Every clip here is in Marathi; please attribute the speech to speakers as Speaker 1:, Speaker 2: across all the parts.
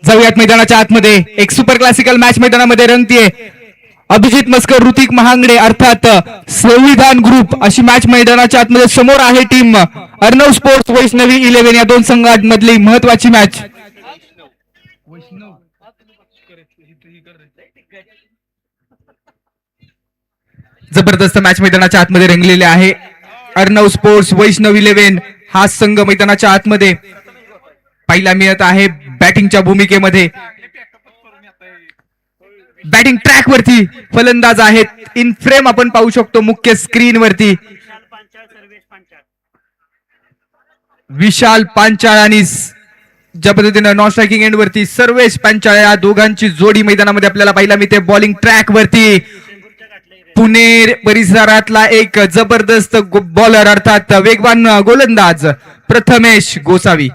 Speaker 1: जाऊयात मैदानाच्या आतमध्ये. एक सुपर क्लासिकल मॅच मैदानामध्ये रंगतीये. अभिजित मस्कर, ऋतिक महांगडे अर्थात संविधान ग्रुप अशी मॅच मैदानाच्या आतमध्ये. समोर आहे टीम अर्णव स्पोर्ट्स वैष्णवी 11 या दोन संघांमधली महत्वाची मॅच. जबरदस्त मॅच मैदानाच्या आतमध्ये रंगलेले आहे. अर्णव स्पोर्ट्स वैष्णव 11 हा संघ मैदानाच्या आतमध्ये पहिला मिळत आहे बॅटिंगच्या भूमिकेमध्ये. बॅटिंग ट्रॅक वरती फलंदाज आहेत. इन फ्रेम आपण पाहू शकतो मुख्य स्क्रीन वरती. विशाल पांचाळ आणि ज्या पद्धतीनं नॉन स्ट्रायकिंग एंड वरती सर्वेश पांचाळ या दोघांची जोडी मैदानामध्ये आपल्याला पाहायला मिळते. बॉलिंग ट्रॅक वरती पुणे परिसरातला एक जबरदस्त बॉलर अर्थात वेगवान गोलंदाज प्रथमेश गोसावी.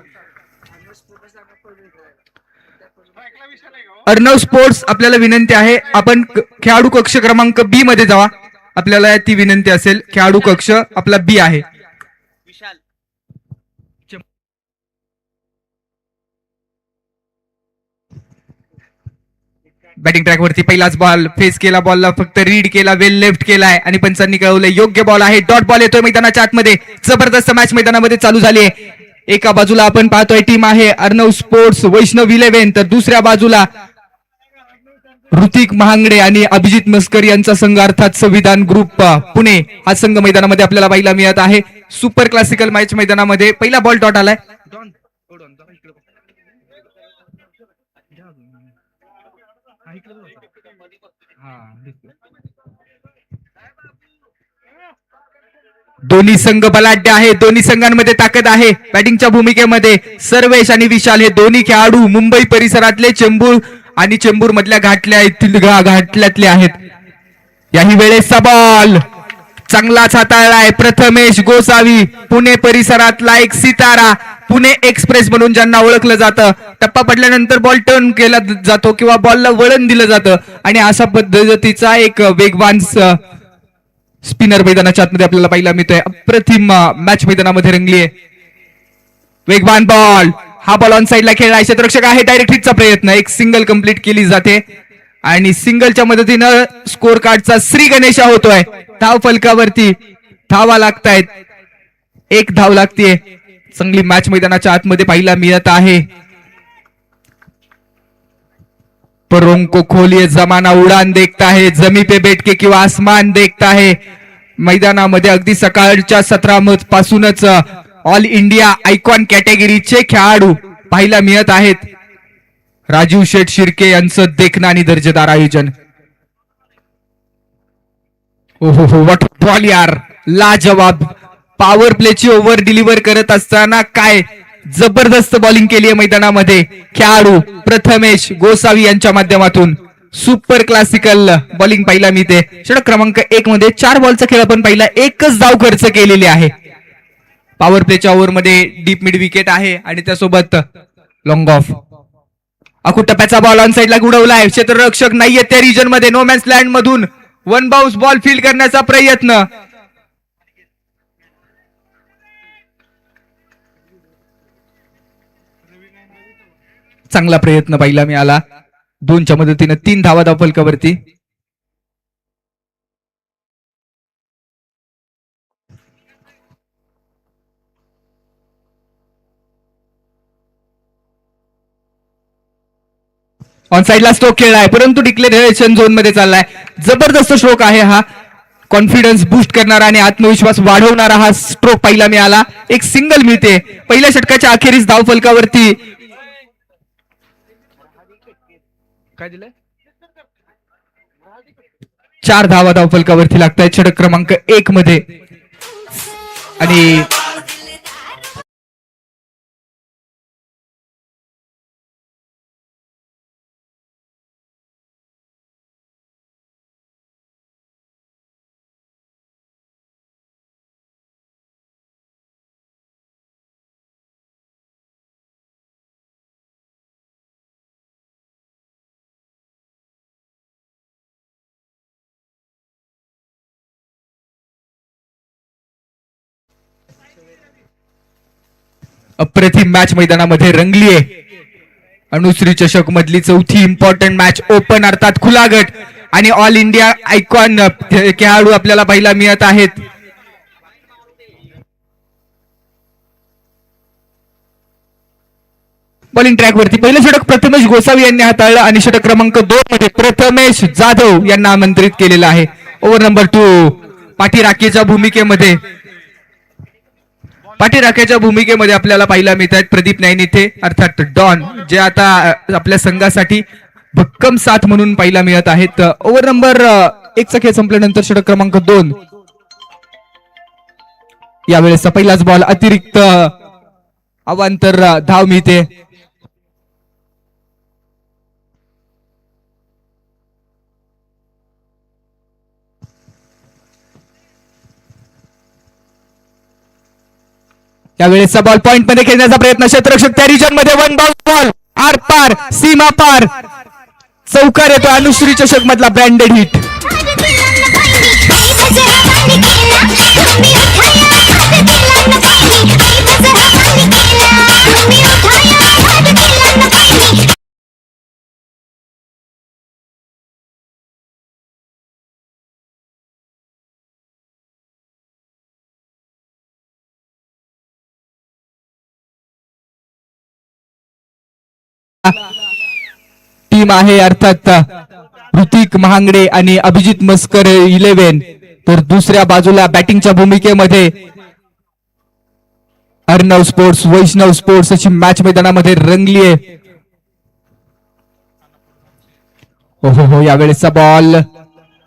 Speaker 1: अर्णव स्पोर्ट्स आपल्याला विनंती आहे आपण खेळाडू कक्ष क्रमांक बी मध्ये जावा. आपल्याला ती विनंती असेल. खेळाडू कक्ष आपला बी आहे. बॅटिंग ट्रॅक वरती पहिलाच बॉल फेस केला. बॉलला फक्त रीड केला, वेल लेफ्ट केलाय आणि पंचांनी कळवलंय योग्य बॉल आहे. डॉट बॉल येतोय मैदानाच्या आतमध्ये. जबरदस्त मॅच मैदानामध्ये चालू झाली आहे. एका बाजूला आपण पाहतोय टीम आहे अर्णव स्पोर्ट्स वैष्णव 11 तर दुसऱ्या बाजूला ऋतिक महांगडे आणि अभिजित मस्कर यांचा संघ अर्थात संविधान ग्रुप पुणे हा संघ मैदानामध्ये आपल्याला पाहायला मिळत आहे. सुपर क्लासिकल मॅच मैदानामध्ये पहिला बॉल डॉट आलाय. दोन्ही संघ बलाढ्य आहे. दोन्ही संघांमध्ये ताकद आहे. बॅटिंगच्या भूमिकेमध्ये सर्वेश आणि विशाल हे दोन्ही खेळाडू मुंबई परिसरातले चेंबूर आणि चेंबूर मधल्या घाटल्यातले आहेत. याही वेळेसचा बॉल चांगलाच हाताळलाय प्रथमेश गोसावी. पुणे परिसरातला एक सितारा, पुणे एक्सप्रेस म्हणून ज्यांना ओळखलं जातं. टप्पा पडल्यानंतर बॉल टर्न केला जातो किंवा बॉलला वळण दिलं जातं आणि अशा पद्धतीचा एक वेगवान स्पिनर मैदानाच्या आतमध्ये आपल्याला पाहायला मिळतोय. अप्रतिम मॅच मैदानामध्ये रंगलीय. वेगवान बॉल, हा बॉल ऑन साईडला खेळला. क्षेत्ररक्षक आहे. डायरेक्ट हिटचा प्रयत्न, एक सिंगल कंप्लीट केली जाते आणि सिंगलच्या मदतीनं स्कोर कार्डचा श्री गणेशा होतोय. धाव फलकावरती धावा लागतायत. एक धाव लागतीये. चांगली मॅच मैदानाच्या आतमध्ये पाहायला मिळत आहे. परों को खोलिए जमाना उडान देखता है, जमी पे बैठ के किंवा आसमान देखता है. मैदानामध्ये अगदी सकाळच्या 17 पासूनच ऑल इंडिया आयकॉन कॅटेगरीचे खेळाडू पाहायला मिळत आहेत. राजीव शेठ शिर्के यांचं देखणं आणि दर्जेदार आयोजन. ओहो हो, व्हॉट बॉल यार, लाजवाब. पॉवर प्लेची ओव्हर डिलिव्हर करत असताना काय जबरदस्त बॉलिंग केली आहे मैदानामध्ये खेळाडू प्रथमेश गोसावी यांच्या माध्यमातून. सुपर क्लासिकल बॉलिंग पाहिला मिळते. षटक क्रमांक 1 मध्ये 4 बॉलचा खेळ आपण पाहिला. एकच धाव खर्च केलेली आहे. पॉवर प्लेच्या ओव्हर मध्ये डीप मिड विकेट आहे आणि त्यासोबत लॉंग ऑफ. अखू टप्प्याचा बॉल ऑन साईडला उडवलाय. क्षेत्ररक्षक नाहीये त्या रिजन मध्ये. नो मॅन्स लँड मधून वन बाउन्स बॉल फील्ड करण्याचा प्रयत्न. चांगला प्रयत्न पाहिला मिळाला. 2च्या मदतीने 3 धावा धाव फलकावरती. ऑन साईडला स्ट्रोक खेळलाय परंतु डिक्लेरेशन झोन मध्ये चाललाय. जबरदस्त स्ट्रोक आहे हा. कॉन्फिडन्स बूस्ट करणारा आणि आत्मविश्वास वाढवणारा हा स्ट्रोक पाहिला मिळाला. एक सिंगल मिळते. पहिल्या षटकाच्या अखेरीस धाव फलकावरती काय दिलंय 4 धावा धाव फलकावरती लागतायत षटक क्रमांक 1 मध्ये. आणि अप्रतिम मॅच मैदानामध्ये रंगलीये. अनुश्री चषक मधली चौथी इम्पॉर्टंट मॅच ओपन अर्थात खुला गट आणि ऑल इंडिया आयकॉन खेळाडू आपल्याला पाहायला मिळत आहेत. बॉलिंग ट्रॅक वरती पहिलं षटक प्रथमेश गोसावी यांनी हाताळलं आणि षटक क्रमांक 2 मध्ये प्रथमेश जाधव यांना आमंत्रित केलेलं आहे. ओव्हर नंबर 2 पाठीराखेच्या भूमिकेमध्ये आपल्याला पाहायला मिळत आहेत प्रदीप नैनिथे अर्थात डॉन, जे आता आपल्या संघासाठी भक्कम साथ म्हणून पाहायला मिळत आहेत. ओव्हर नंबर 1 चा खेळ संपल्यानंतर षटक क्रमांक 2 यावेळेसचा पहिलाच बॉल अतिरिक्त अवांतर धाव मिळते. यावेळेसचा बॉल पॉइंट मध्ये खेळण्याचा प्रयत्न क्षेत्ररक्षक त्या रिजन मध्ये वन बॉल आर पार सीमा पार चौकार येतो. अनुश्री चषक मधला ब्रँडेड हिट. टीम आहे अर्थात ऋतिक महांगडे आणि अभिजित मस्कर 11, तर दुसऱ्या बाजूला बॅटिंगच्या भूमिकेमध्ये अर्णव स्पोर्ट्स वैष्णव स्पोर्ट्स अशी मॅच मैदानामध्ये रंगली आहे. हो यावेळेसचा बॉल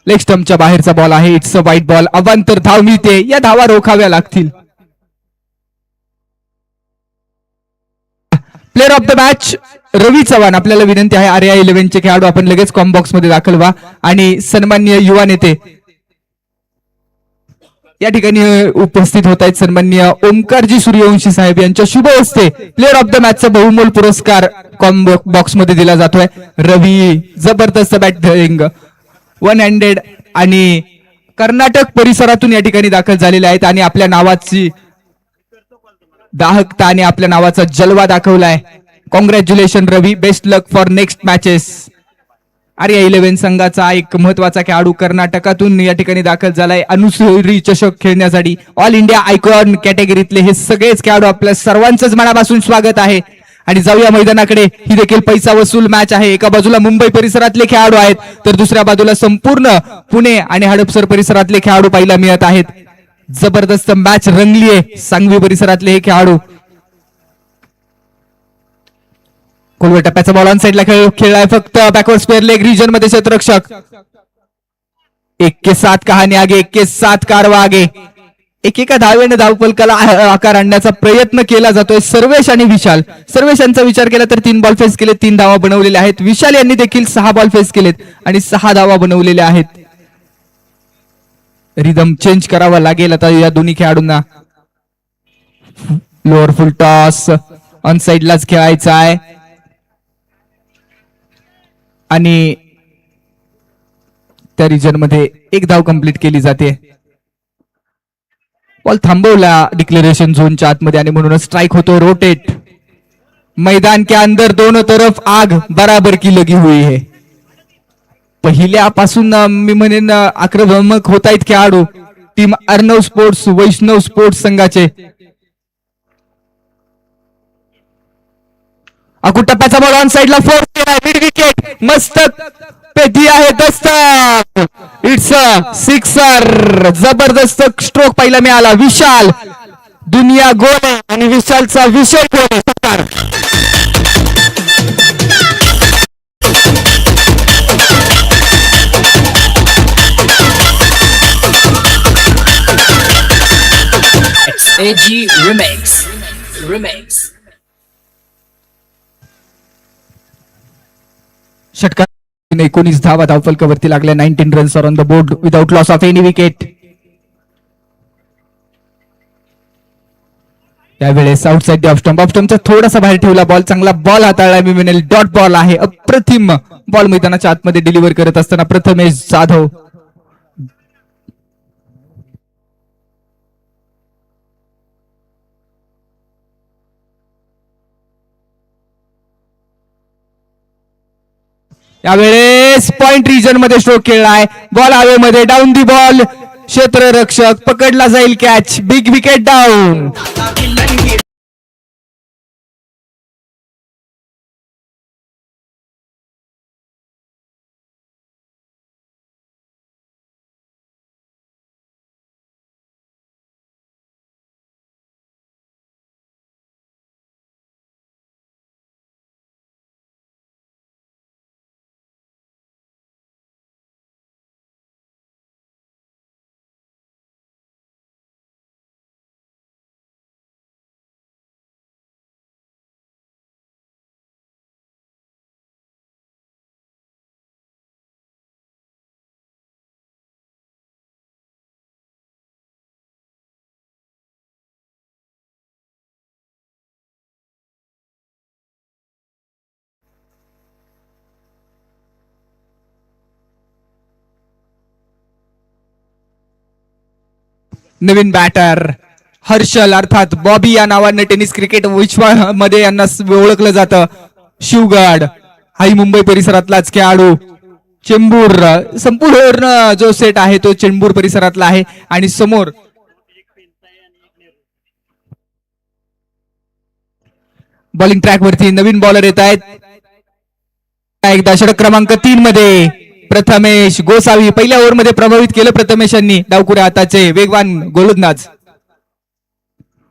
Speaker 1: लेग स्टंपच्या बाहेरचा बॉल आहे. It's a wide ball. अवांतर धाव मिळते. या धावा रोखाव्या लागतील. प्लेअर ऑफ द मॅच रवी चव्हाण. आपल्याला विनंती आहे आर्या 11 चे खेळाडू आपण लगेच कॉम्बॉक्स मध्ये दाखल व्हा आणि सन्माननीय युवा नेते या ठिकाणी उपस्थित होत आहेत. सन्माननीय ओमकारजी सूर्यवंशी साहेब यांच्या शुभ हस्ते प्लेअर ऑफ द मॅचचा बहुमोल पुरस्कार कॉम्बॉक्स मध्ये दिला जातोय. रवी जबरदस्त बॅटिंग वन हँडेड आणि कर्नाटक परिसरातून या ठिकाणी दाखल झालेले आहेत आणि आपल्या नावाची दाहकता आणि आपल्या नावाचा जलवा दाखवलाय. Congratulation Ravi. Best luck for next matches. Arya 11 संघाचा एक महत्वाचा खेळाडू कर्नाटकातून या ठिकाणी दाखल झालाय अनुश्री चषक खेळण्यासाठी. ऑल इंडिया आयकॉन कॅटेगरीतले हे सगळेच खेळाडू आपल्या सर्वांचंच मनापासून स्वागत आहे. आणि जाऊया मैदानाकडे. ही देखील पैसा वसूल मॅच आहे. एका बाजूला मुंबई परिसरातले खेळाडू आहेत तर दुसऱ्या बाजूला संपूर्ण पुणे आणि हडपसर परिसरातले खेळाडू पाहायला मिळत आहेत. जबरदस्त मॅच रंगली आहे. सांगवी परिसरातले हे खेळाडू. खोलवर टप्प्याचा बॉल ऑन साइडला खेळलाय फक्त बॅकवर्ड स्क्वेअर लेग रिजन मध्ये क्षेत्ररक्षक. 1 के 7 कहाणी आगे 1 के 7 कारवा आगे. एकेका धावेने धावफलकाला आकार आणण्याचा प्रयत्न केला जातोय. सर्वेश आणि विशाल. सर्वेशांचा विचार केला तर 3 बॉल फेस केले, 3 धावा बनवलेल्या आहेत. विशाल यांनी देखील 6 बॉल फेस केलेत आणि 6 धावा बनवलेल्या आहेत. रिदम चेंज करावा लागेल आता या दोन्ही खेळाडूंना. लोअर फुल टॉस ऑन साइडलाच खेळायचा आहे आणि त्या रिजन मध्ये 1 धाव कंप्लीट केली जाते. बॉल थांबवला डिक्लेरेशन झोनच्या आतमध्ये आणि म्हणूनच स्ट्राइक होतो. रोटेट. मैदान के अंदर दोनों तरफ आग बराबर की लगी हुई है. पहिल्यापासून मी म्हणेन आक्रमक होत आहेत खेळाडू. टीम अर्णव स्पोर्ट्स वैष्णव स्पोर्ट्स संघाचे. टप्प्याचा बॉल ऑन साइडला फोर्स केला. मिड विकेट मस्तक पे दिया है दस्तक. It's a sixer. जबरदस्त स्ट्रोक पाहायला मिळाला. विशाल दुनिया गोल आहे आणि विशालचा विषय गोल आहे.
Speaker 2: AG Remix.
Speaker 1: षटकार 19 धावा धावफलकावरती लागल्या. 19 runs on the board without loss of any wicket. यावेळेस आउटसाइड ऑफ स्टंपचा थोडासा बाहेर ठेवला बॉल. चांगला बॉल हाताळला मी म्हणेल. डॉट बॉल आहे. अप्रतिम बॉल मैदानाच्या आतमध्ये डिलिव्हर करत असताना प्रथमेश जाधव. यावेळेस पॉइंट रिजन मध्ये स्ट्रोक खेळलाय. बॉल हवेमध्ये, डाऊन दी बॉल, क्षेत्ररक्षक पकडला जाईल, कॅच, बिग विकेट डाऊन. नवीन बॅटर हर्षल अर्थात बॉबी या नावाने टेनिस क्रिकेट विश्वामध्ये यांना ओळखलं जातं. शिवगड हाही मुंबई परिसरातलाच खेळाडू. चेंबूर संपूर्ण जो सेट आहे तो चेंबूर परिसरातला आहे. आणि समोर बॉलिंग ट्रॅक वरती नवीन बॉलर येत आहेत. एकदा षटक क्रमांक 3 मध्ये प्रथमेश गोसावी पहिल्या ओव्हरमध्ये प्रभावित केलं प्रथमेशांनी. डावकुऱ्या हाताचे वेगवान गोलंदाज.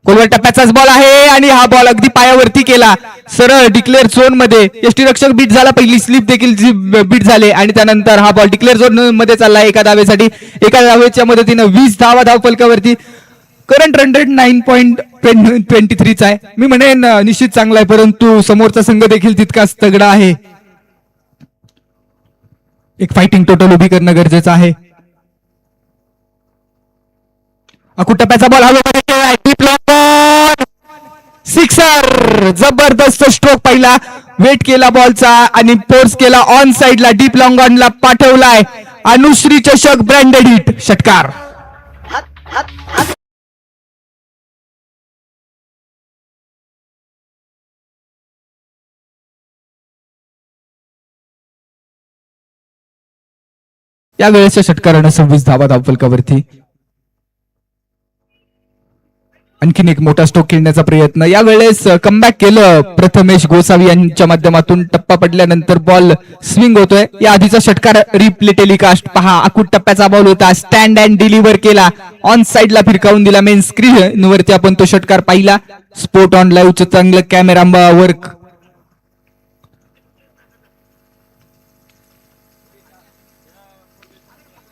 Speaker 1: खोलवर टप्प्याचाच बॉल आहे आणि हा बॉल अगदी पायावरती केला, सरळ डिक्लेअर झोन मध्ये. यष्टीरक्षक बीट झाला, पहिली स्लिप देखील बीट झाले आणि त्यानंतर हा बॉल डिक्लेअर झोन मध्ये चालला एका धावेसाठी. एका धावेच्या मदतीनं 20 धावा धावफलकावरती. करंट रन रेट 9.23 आहे. मी म्हणेन निश्चित चांगला आहे, परंतु समोरचा संघ देखील तितकाच तगडा आहे. एक फायटिंग टोटल उभी करणं गरजेचं आहे. टप्प्याचा बॉल हवेमध्ये, सिक्सर. जबरदस्त स्ट्रोक पहिला, वेट केला बॉलचा आणि फोर्स केला ऑन साइडला, डीप लॉंग ऑनला पाठवलाय. अनुश्री चषक ब्रँडेड हिट, षटकार. या वेळेच्या षटकारानं 26 धावा धावफलकावरती. आणखीन एक मोठा स्ट्रोक खेळण्याचा प्रयत्न. यावेळेस कमबॅक केलं प्रथमेश गोसावी यांच्या माध्यमातून. टप्पा पडल्यानंतर बॉल स्विंग होतोय. या आधीचा षटकार रिप्ले टेलिकास्ट पहा. आकुट टप्प्याचा बॉल होता, स्टँड अँड डिलिव्हर केला, ऑन साइडला फिरकावून दिला. मेन स्क्रीन वरती आपण तो षटकार पाहिला. स्पोर्ट ऑन लाईव्हचं चांगलं कॅमेरा वर्क.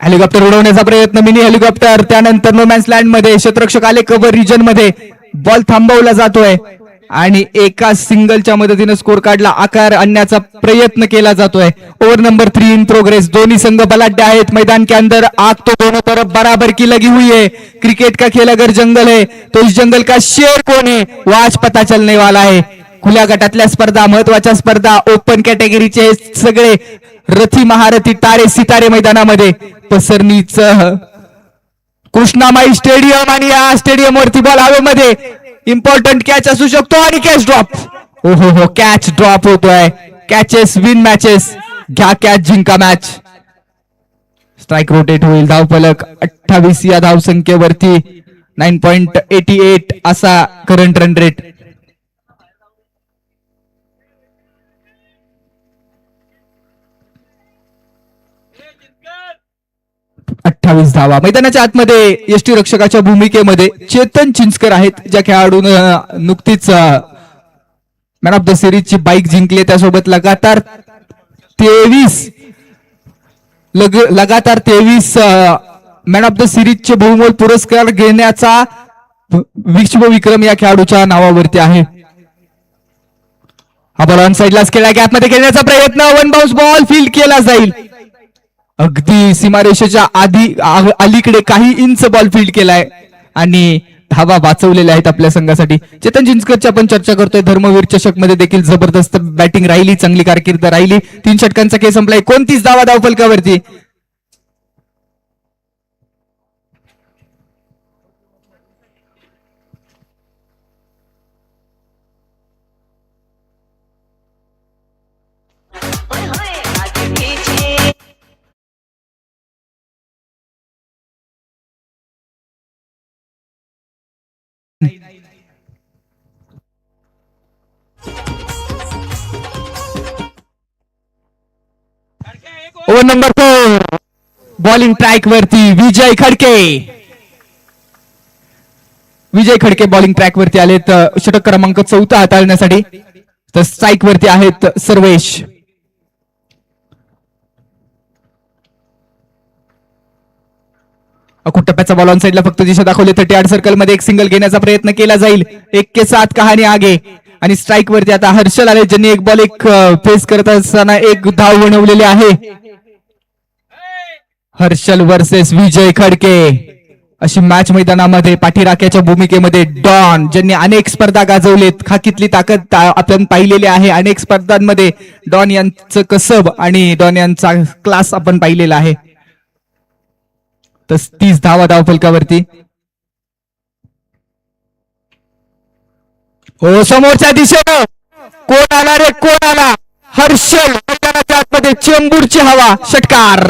Speaker 1: हेलिकॉप्टर उडवण्याचा प्रयत्न, मिनी हेलिकॉप्टर. त्यानंतर नोमॅन्स लँड मध्ये क्षेत्ररक्षक आले कव्हर रिजन मध्ये. बॉल थांबवला जातोय आणि एका सिंगलच्या मदतीने स्कोर कार्डला आकार आणण्याचा प्रयत्न केला जातोय. Over number 3 in progress. दोन्ही संघ बलाढ्य आहेत. मैदान के अंदर आग तो दोनों तरफ बराबर की लगी हुई है. क्रिकेट का खेल अगर जंगल है तो इस जंगल का शेर कौन है वो आज पता चलने वाला है. खुल्या गटातल्या स्पर्धा, महत्वाच्या स्पर्धा, ओपन कॅटेगरीचे सगळे रथी महारथी तारे सितारे मैदानामध्ये. पसरणीच कृष्णामाई स्टेडियम आणि या स्टेडियम वरती बॉल हवेमध्ये. इम्पॉर्टंट कॅच असू शकतो आणि कॅच ड्रॉप. हो कॅच ड्रॉप होतोय. Catches win matches. घ्या कॅच, जिंका मॅच. स्ट्राईक रोटेट होईल. धावफलक 28 या धावसंख्येवरती. 9.88 असा करंट रन रेट. 28 धावा. मैदानाच्या आतमध्ये यष्टी रक्षकाच्या भूमिकेमध्ये चेतन चिंचकर आहेत, ज्या खेळाडून नुकतीच मॅन ऑफ द सिरीजची बाईक जिंकली. त्यासोबत लगातार 23 मॅन ऑफ द सिरीजचे बहुमोल पुरस्कार घेण्याचा विश्वविक्रम या खेळाडूच्या नावावरती आहे. हा बॉल ऑन साइडलाच केला, गॅपमध्ये खेळण्याचा प्रयत्न. वन बाउन्स बॉल फील्ड केला जाईल. अगदी सीमारेषेच्या अलीकडे काही इंच बॉल फील्ड केलाय आणि धावा वाचवलेल्या आहेत आपल्या संघासाठी. चेतन चिंचकरची आपण चर्चा करतोय. धर्मवीर चषक मध्ये देखील जबरदस्त बॅटिंग राहिली, चांगली कारकीर्द राहिली. 3 षटकांचा खेळ संपलाय. 29 धावा धावफलकावरती. बॉलिंग ट्रॅक वरती विजय खडके. विजय खडके बॉलिंग ट्रॅक वरती आलेत षटक क्रमांक 4 हाताळण्यासाठी. तर स्ट्राईक वरती आहेत सर्वेश. अकुट टप्प्याचा बॉल ऑन साईडला फक्त दिशा दाखवली. 38 सर्कल मध्ये एक सिंगल घेण्याचा प्रयत्न केला जाईल. 1-7 कहाणी आगे. आणि स्ट्राईक वरती आता हर्षल आले, ज्यांनी एक बॉल फेस करत असताना एक धाव बनवलेली आहे. हर्षल वर्सेस विजय खडके अशी मॅच मैदानामध्ये पाठीराख्याच्या भूमिकेमध्ये डॉन, ज्यांनी अनेक स्पर्धा गाजवलेत. खाकीतली ताकद आपण पाहिलेली आहे. अनेक स्पर्धांमध्ये डॉन यांचं कसब आणि डॉन यांचा क्लास आपण पाहिलेला आहे. तर 30 धावा धावफलकावरती. हो, समोरच्या दिशेनं कोण आला रे, कोण आला? हर्षल मैदानाच्या आतमध्ये चेंबूरची हवा. षटकार.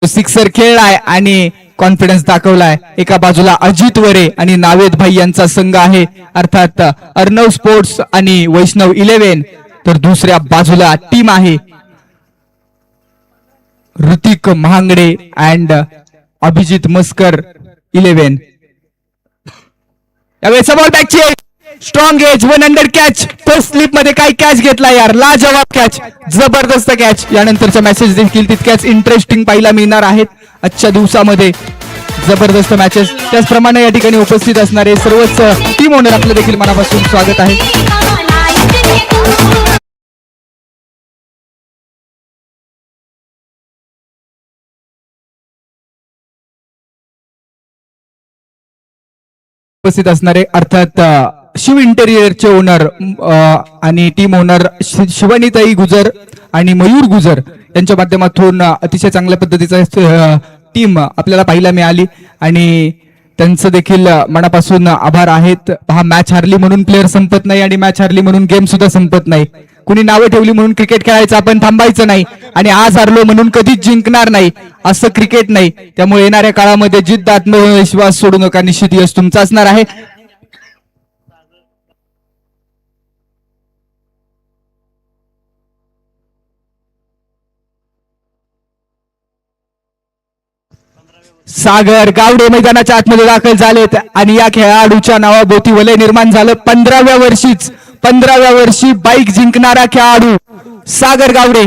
Speaker 1: सिक्सर खेळलाय आणि कॉन्फिडन्स दाखवलाय. एका बाजूला अजित वरे आणि नावेद भाई यांचा संघ आहे, अर्थात अर्णव स्पोर्ट्स आणि वैष्णव 11. तर दुसऱ्या बाजूला टीम आहे ऋतिक महांगडे अँड अभिजित मस्कर 11. यावेळेस बॉल बॅकची strong edge 1 under catch. First slip मध्ये काय कॅच घेतला यार, लाजवाब कॅच, जबरदस्त कॅच. यानंतरच्या मॅचेस देखील तितक्याच इंटरेस्टिंग पाहायला मिळणार आहेत आजच्या दिवसामध्ये. जबरदस्त मॅचेस. त्याचप्रमाणे या ठिकाणी उपस्थित असणारे सर्वच टीम ओनर आपलं देखील मनापासून स्वागत आहे. उपस्थित असणारे अर्थात शिव इंटेरियरचे ओनर आणि टीम ओनर शिवानीताई गुजर आणि मयूर गुजर यांच्या माध्यमातून अतिशय चांगल्या पद्धतीचा टीम आपल्याला पाहायला मिळाली आणि त्यांचं देखील मनापासून आभार आहेत. हा मॅच हारली म्हणून प्लेअर संपत नाही आणि मॅच हारली म्हणून गेम सुद्धा संपत नाही. कुणी नावं ठेवली म्हणून क्रिकेट खेळायचं आपण थांबायचं नाही आणि आज हारलो म्हणून कधीच जिंकणार नाही असं क्रिकेट नाही. त्यामुळे येणाऱ्या काळामध्ये जिद्द, आत्मविश्वास सोडू नका. निश्चित यश तुमचा असणार आहे. सागर गावडे मैदानाच्या आतमध्ये दाखल झालेत आणि या खेळाडूच्या नावाभोवती वलय निर्माण झालं. 15व्या वर्षी बाईक जिंकणारा खेळाडू सागर गावडे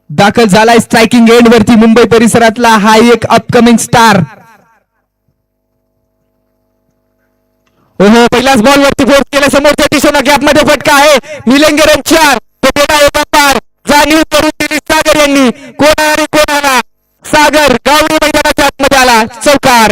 Speaker 1: दाखल झालाय स्ट्रायकिंग एंड वरती. मुंबई परिसरातला हा एक अपकमिंग स्टार. ओहो, पहिल्याच बॉल वरती फोर्स केलं. समोरच्या दिशेनं गॅप मध्ये फटका आहे. मिलेंगे रन 4. जाणीव करून दिली सागर यांनी. कोण आला? सागर गावडे मैदानाच्या आतमध्ये आला. चौकार.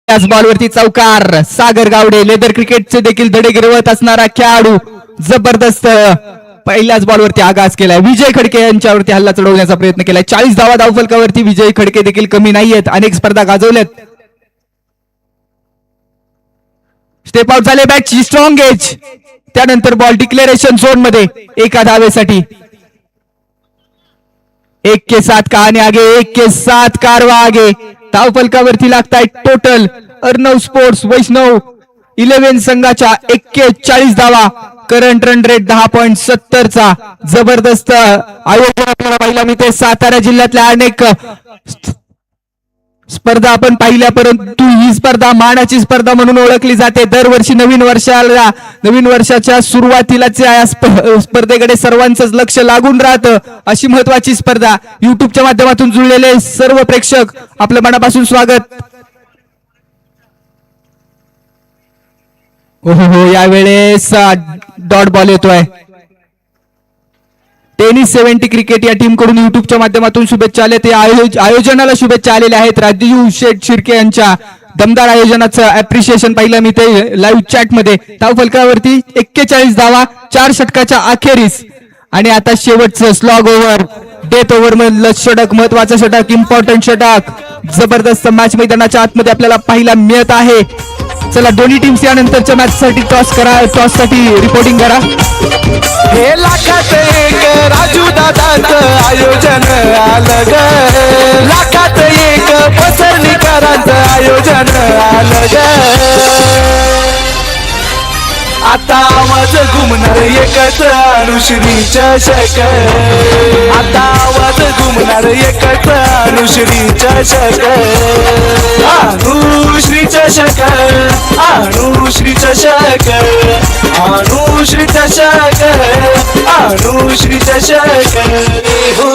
Speaker 1: त्याच बॉलवरती चौकार. सागर गावडे लेदर क्रिकेटचे देखील धडे गिरवत असणारा खेळाडू. जबरदस्त पहिल्याच बॉलवरती आगाज केलाय. विजय खडके यांच्यावरती हल्ला चढवण्याचा प्रयत्न केलाय. 40 धावा धावफलकावरती विजय खडके देखील कमी नाहीयेत. अनेक स्पर्धा गाजवल्यात. स्टेप आउट झाले बॅटची स्ट्रॉंग एज. त्यानंतर बॉल डिक्लेरेशन झोन मध्ये एका धावेसाठी. 1-7 कहाणी आगे. 1-7 कारवा आगे. धावफलकावरती लागताय टोटल अर्णव स्पोर्ट्स वैष्णव 11 संघाच्या 41 धावा. करंट रन रेट 10.70 चा. जबरदस्त आयोजन आपल्याला पाहिलं मी ते. सातारा जिल्ह्यातल्या अनेक स्पर्धा आपण पाहिल्या, परंतु ही स्पर्धा मानाची स्पर्धा म्हणून ओळखली जाते. दरवर्षी नवीन वर्षाच्या सुरुवातीलाच या स्पर्धेकडे सर्वांचंच लक्ष लागून राहतं. अशी महत्वाची स्पर्धा. युट्यूबच्या माध्यमातून जुळलेले सर्व प्रेक्षक आपलं मनापासून स्वागत. हो, यावेळेस डॉट बॉल येतोय. टेनिस 70 क्रिकेट या टीम कडून युट्यूबच्या माध्यमातून शुभेच्छा आल्या. ते आयोजनाला शुभेच्छा आलेल्या आहेत राजू शेठ शिर्के यांच्या दमदार आयोजनाचं अप्रिशिएशन पाहिलं मी ते लाईव्ह चॅट मध्ये. धाव फलकावरती 41 धावा 4 षटकाच्या अखेरीस. आणि आता शेवटचं स्लॉग ओव्हर, डेथ ओव्हर मधलं षटक, महत्वाचं षटक, इम्पॉर्टंट षटक. जबरदस्त मॅच मैदानाच्या आतमध्ये आपल्याला पाहायला मिळत आहे. चला दोन्ही टीम्स यानंतरच्या मॅच साठी टॉस साठी रिपोर्टिंग करा.
Speaker 3: हे लाखात एक राजू दादाचं आयोजन आलं ग, लाखात एक पसरणीकरांचं आयोजन आलं ग. आता आवाज घुमणार एकच अनुश्री चषक, आता आवाज घुमणार एकच अनुश्री चषक, अनुश्री चषक, अनुश्री चषक, अनुश्री चषक, अनुश्री चषक हो.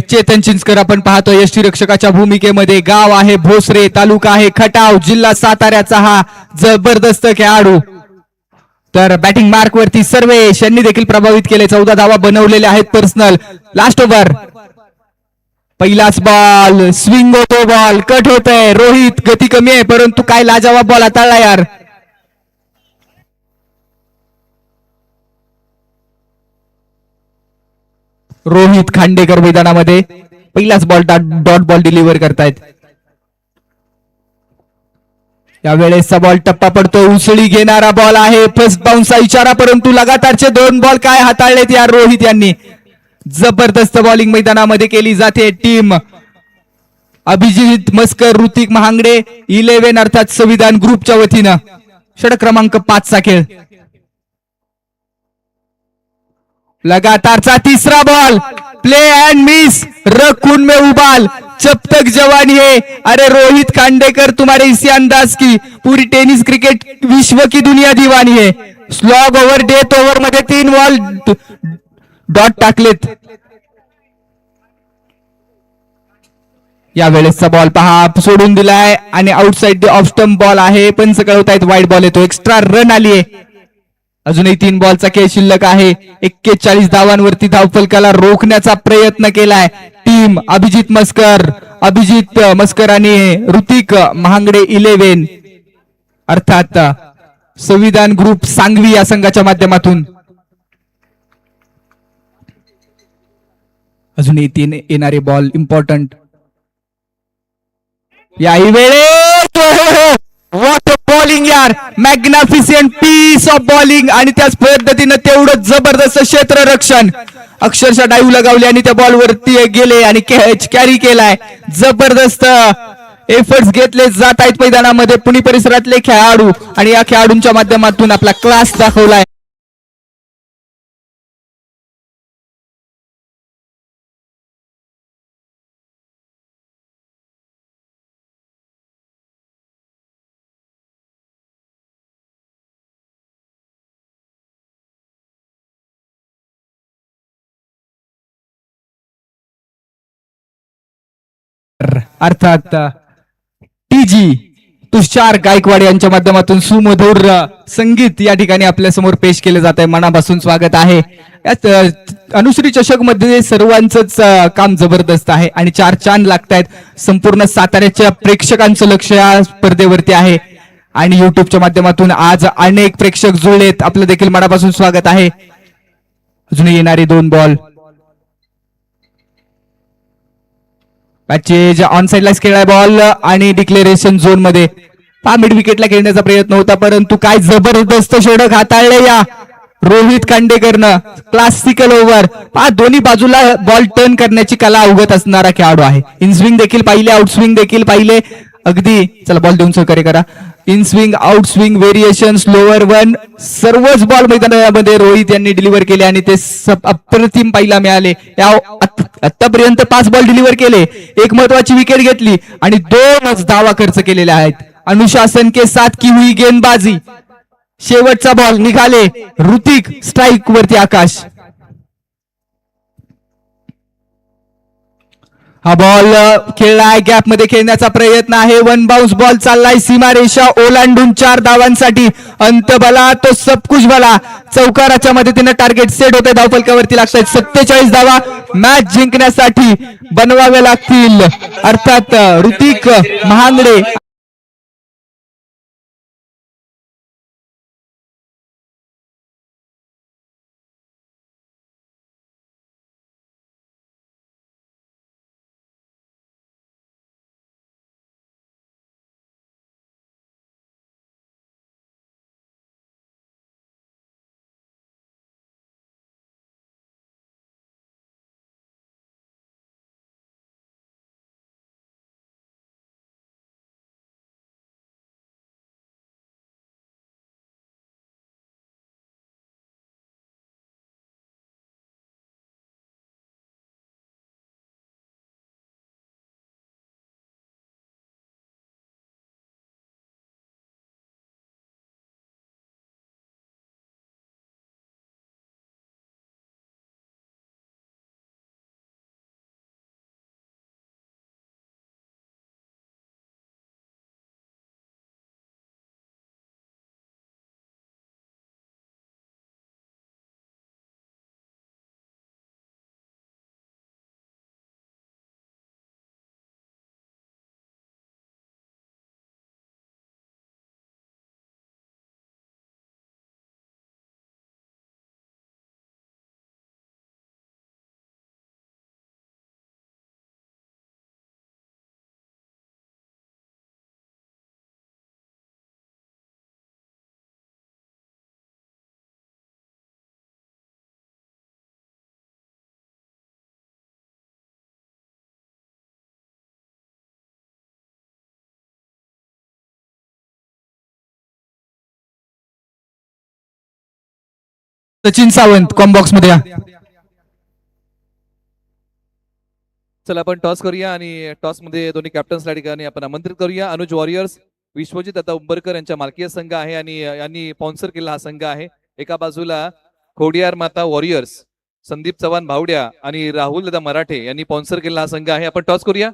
Speaker 1: चेतन चिंचकर आपण पाहतो यष्टीरक्षकाच्या भूमिकेमध्ये. गाव आहे भोसरे, तालुका आहे खटाव, जिल्हा साताऱ्याचा हा जबरदस्त खेळाडू. तर बॅटिंग मार्क वरती सर्वेश यांनी देखील प्रभावित केले. 14 धावा बनवलेल्या आहेत पर्सनल. लास्ट ओव्हर, पहिलाच बॉल, स्विंग होतो, बॉल कट होत आहे. रोहित गती कमी आहे परंतु काय लाजवाब बॉल हाताळला यार. रोहित खांडेकर मैदानामध्ये पहिलाच बॉल डॉट बॉल डिलिव्हर करतायत. यावेळेसचा बॉल टप्पा पडतो, उसळी घेणारा बॉल आहे, फर्स्ट बाउन्सचा इशारा परंतु लगातारचे 2 बॉल काय हाताळलेत या रोहित यांनी. जबरदस्त बॉलिंग मैदानामध्ये केली जाते. टीम अभिजित मस्कर, ऋतिक महांगडे 11 अर्थात संविधान ग्रुपच्या वतीनं. षटक क्रमांक 5 चा खेळ. लगातारचा तिसरा बॉल, प्ले अँड मिस, रखून में उबाल, जब तक जवानी है. अरे रोहित खांडेकर, तुम्हारे इसी अंदाज की पूरी टेनिस क्रिकेट विश्व की दुनिया दीवानी है. स्लॉग ओव्हर, डेथ ओव्हर मध्ये 3 बॉल डॉट टाकलेत. यावेळेसचा बॉल पहा, सोडून दिलाय आणि आउटसाइड ऑफ स्टंप बॉल आहे. पंच कळवतायत वाईड बॉल येतो. एक्स्ट्रा रन आली आहे. अजूनही 3 बॉलचा खेळ शिल्लक आहे. 41 धावांवरती धावफलकाला रोखण्याचा प्रयत्न केलाय टीम अभिजित मस्कर आणि ऋतिक महांगडे 11 अर्थात संविधान ग्रुप सांगवी या संघाच्या माध्यमातून. अजूनही 3 येणारे बॉल इम्पॉर्टंट. याही वेळेत व्हॉट बॉलिंग यार, मॅग्नाफिसियंट पीस ऑफ बॉलिंग. आणि त्याच पद्धतीनं तेवढं जबरदस्त क्षेत्ररक्षण, अक्षरशः डाईव्ह लगावली आणि त्या बॉल वरती गेले आणि कॅच कॅरी केलाय. जबरदस्त एफर्ट्स घेतले जात आहेत मैदानामध्ये पुणे परिसरातले खेळाडू आणि या खेळाडूंच्या माध्यमातून आपला क्लास दाखवलाय. अर्थात टीजी तुषार गायकवाड यांच्या माध्यमातून सुमधुर संगीत या ठिकाणी आपल्या समोर पेश केले जात आहे. मनापासून स्वागत आहे. यात अनुश्री चषक मध्ये सर्वांचंच काम जबरदस्त आहे आणि 4 चांद लागतायत. संपूर्ण साताऱ्याच्या प्रेक्षकांचं लक्ष या स्पर्धेवरती आहे आणि युट्यूबच्या माध्यमातून आज अनेक प्रेक्षक जुळलेत. आपलं देखील मनापासून स्वागत आहे. अजून येणारे 2 बॉल, मॅचेज ऑन साइडलाच खेळलाय बॉल आणि डिक्लेरेशन झोन मध्ये मिड विकेटला खेळण्याचा प्रयत्न होता परंतु काय जबरदस्त षटक हाताळले या रोहित खांडेकरनं. क्लासिकल ओव्हर दोन्ही बाजूला बॉल टर्न करण्याची कला अवगत असणारा खेळाडू आहे. इन स्विंग देखील पाहिले, आउट स्विंग देखील पाहिले. अगदी चला बॉल देऊन सहकार्य करा. In swing, out swing, variation, slower one, सर्वच बॉल मैदानामध्ये रोहित यांनी डिलिव्हर केले आणि ते अप्रतिम पाहायला मिळाले. आतापर्यंत 5 बॉल डिलिव्हर केले, 1 महत्वाची विकेट घेतली आणि 2च धावा खर्च केलेल्या आहेत. अनुशासन के साथ की हुई गेंदबाजी. शेवटचा बॉल निघाले ऋतिक स्ट्राईक वरती आकाश. हा बॉल खेळलाय गॅप मध्ये खेळण्याचा प्रयत्न आहे. वन बाउन्स बॉल चाललाय सीमारेषा ओलांडून 4 धावांसाठी. अंत भला तो सबकुश भला. चौकाराच्या मदतीने टार्गेट सेट होते. धावफलकावरती लागतात 47 धावा मॅच जिंकण्यासाठी बनवाव्या लागतील. अर्थात ऋतिक महांगडे सचिन सावंत कॉम्बॉक्स मध्ये या.
Speaker 4: चला आपण टॉस करूया आणि टॉस मध्ये दोन्ही कॅप्टन्सला ठिकाणी आपण आमंत्रित करूया. अनुज वॉरियर्स विश्वजित आता उंबरकर यांच्या मालकीय संघ आहे आणि यांनी स्पॉन्सर केलेला हा संघ आहे. एका बाजूला खोडियार माता वॉरियर्स संदीप चव्हाण भावड्या आणि राहुल दादा मराठे यांनी स्पॉन्सर केलेला हा संघ आहे. आपण टॉस करूया.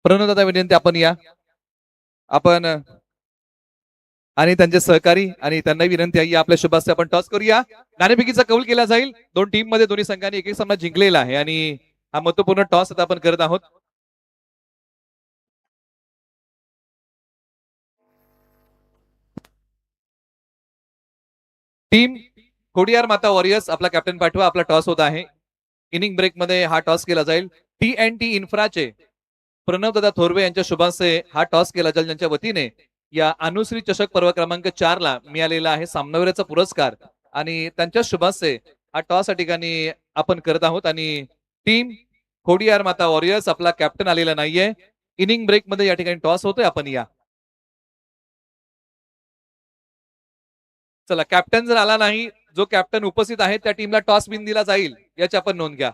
Speaker 4: प्रणव दादा विनंती आपण या. आपण आणि त्यांचे सहकारी आणि त्यांना विनंती आहे आपल्या शुभास्ते आपण टॉस करूया. नाणेफेकीचा कौल केला जाईल. दोन टीम मध्ये दोन्ही संघांनी एक एक सामना जिंकलेला आहे आणि हा महत्वपूर्ण टॉस आता आपण करत आहोत. टीम खोडियार माता वॉरियर्स आपला कॅप्टन पाठवा. आपला टॉस होत आहे. इनिंग ब्रेक मध्ये हा टॉस केला जाईल. TNT इन्फ्राचे प्रणव दादा थोरवे यांच्या शुभास्ते हा टॉस केला जाईल, ज्यांच्या वतीने या अनुश्री चषक पर्व क्रमांक 4 ला मिळालेला आहे सामनावीराचा पुरस्कार आणि त्यांच्या शुभास्ते हा टॉस या ठिकाणी आपण करत आहोत. आणि टीम खोडियार माता वॉरियर्स आपला कॅप्टन आलेला नाहीये. इनिंग ब्रेक मध्ये या ठिकाणी टॉस होतोय. आपण या. चला कॅप्टन जर आला नाही, जो कॅप्टन उपस्थित आहे त्या टीमला टॉस विन दिला जाईल याची आपण नोंद घ्या.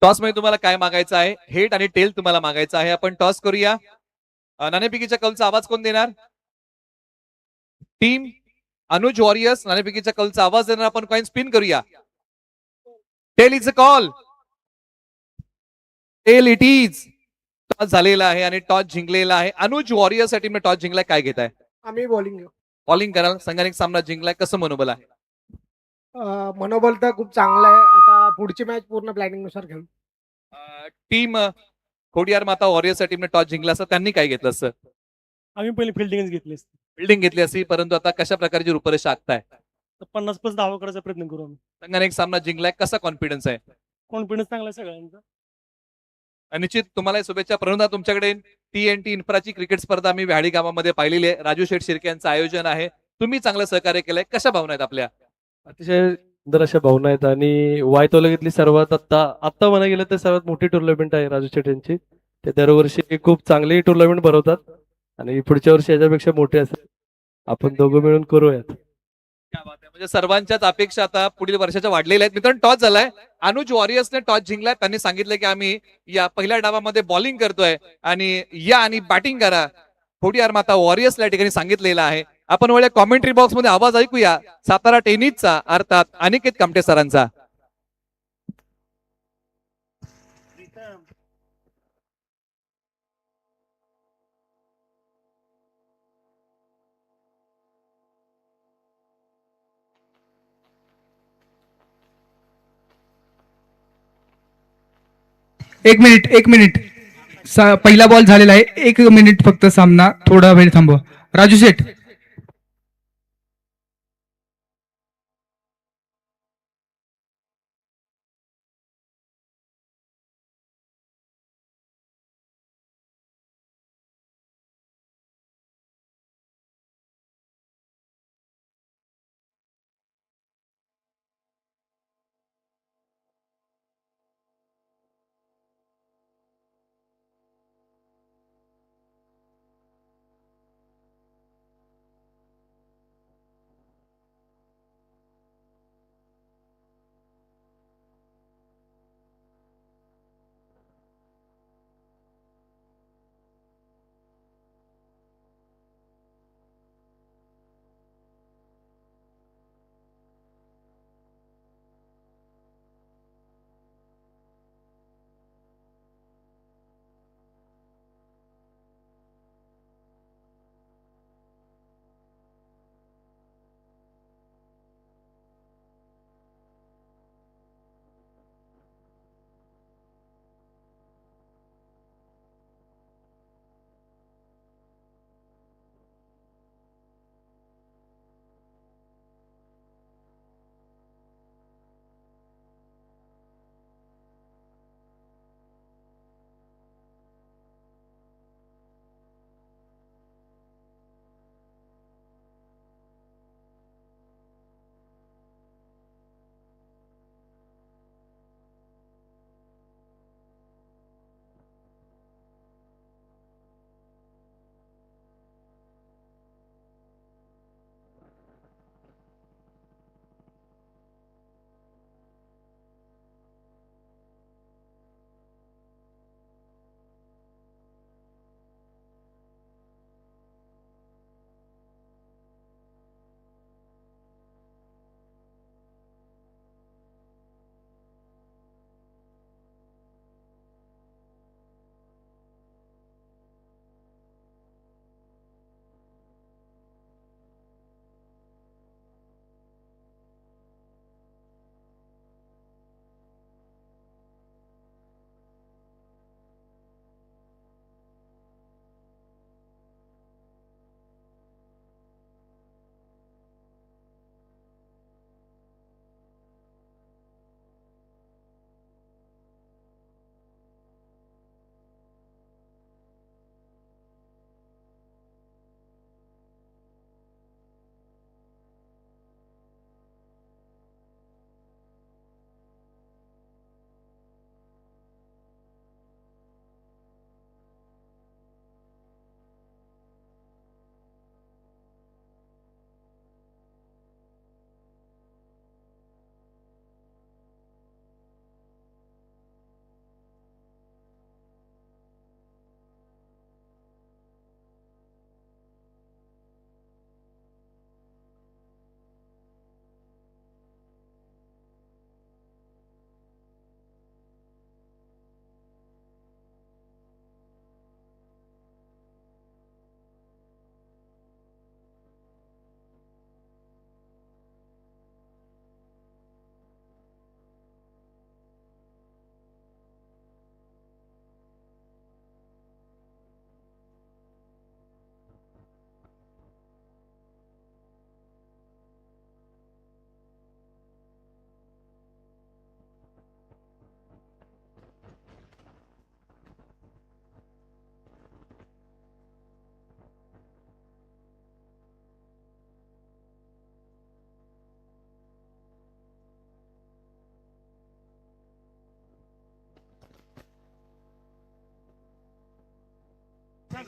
Speaker 4: टॉस मध्ये तुम्हाला काय मागायचं आहे? हेड आणि टेल तुम्हाला मागायचं आहे. आपण टॉस करूया. नाणेफेकीच्या कौलचा आवाज कोण देणार? टीम अनुज वॉरियर्स नाणेफेकीच्या कौलचा आवाज देणार. आपण कॉइन स्पिन करूया. Tail is a call. Tail it is. Toss झालेला आहे आणि टॉस जिंकलेला आहे. अनुज वॉरियर्स च्या टीमने टॉस जिंकलाय. काय घेताय?
Speaker 5: आम्ही बॉलिंग घेऊ.
Speaker 4: बॉलिंग कराल. संघाने एक सामना जिंकलाय. कसं मनोबल आहे?
Speaker 5: मनोबल तर खूप चांगलं आहे. आता पुढची मॅच पूर्ण प्लॅनिंग नुसार घेऊ.
Speaker 4: टीम खोडियार माता वॉरियर्स च्या टीमने टॉस जिंकला असं त्यांनी काय घेतलं असं?
Speaker 6: आम्ही पहिले फिल्डिंगच घेतली असती.
Speaker 4: बिल्डिंग घेतली असती, परंतु आता कशा प्रकारची रूपरेषा आखताय?
Speaker 6: तर 50+ धावा करायचा प्रयत्न करू आम्ही.
Speaker 4: संघाने एक सामना जिंकलाय. कसा कॉन्फिडन्स आहे?
Speaker 6: कॉन्फिडन्स चांगला आहे सगळ्यांचा.
Speaker 4: आणि निश्चित तुम्हाला शुभेच्छा. प्रणवदा तुमच्याकडे TNT इन्फ्राची क्रिकेट स्पर्धा आम्ही व्याडी गावामध्ये पाहिलेली आहे. राजू शेठ शिर्के यांचं आयोजन आहे. तुम्ही चांगलं सहकार्य केलंय. कशा भावना आहेत आपल्या?
Speaker 7: अतिशय सुंदर अशा भावना आहेत आणि वाय तालुक्यातली सर्वात आत्ता म्हणा गेलं तर सर्वात मोठी टुर्नामेंट आहे राजू शेट यांची. ते दरवर्षी खूप चांगली टुर्नामेंट भरवतात आणि पुढच्या वर्षी याच्यापेक्षा मोठे असेल. आपण दोघं मिळून करूयात.
Speaker 4: क्या बात आहे. म्हणजे सर्वांच्याच अपेक्षा आता पुढील वर्षाच्या वाढलेल्या आहेत. मित्रांनो टॉस झालाय. अनुज वॉरियर्सने टॉस जिंकलाय. त्यांनी सांगितलं की आम्ही या पहिल्या डावामध्ये बॉलिंग करतोय आणि या आणि बॅटिंग करा. खोडियार माता वॉरियर्सला या ठिकाणी सांगितलेलं आहे. आपण वेळेला कॉमेंट्री बॉक्स मध्ये आवाज ऐकूया सातारा टेनिसचा अर्थात अनिकेत कामटे सरांचा.
Speaker 1: एक मिनिट पहिला बॉल झालेला आहे. 1 मिनिट फक्त सामना थोडा वेळ थांबवा. राजू शेठ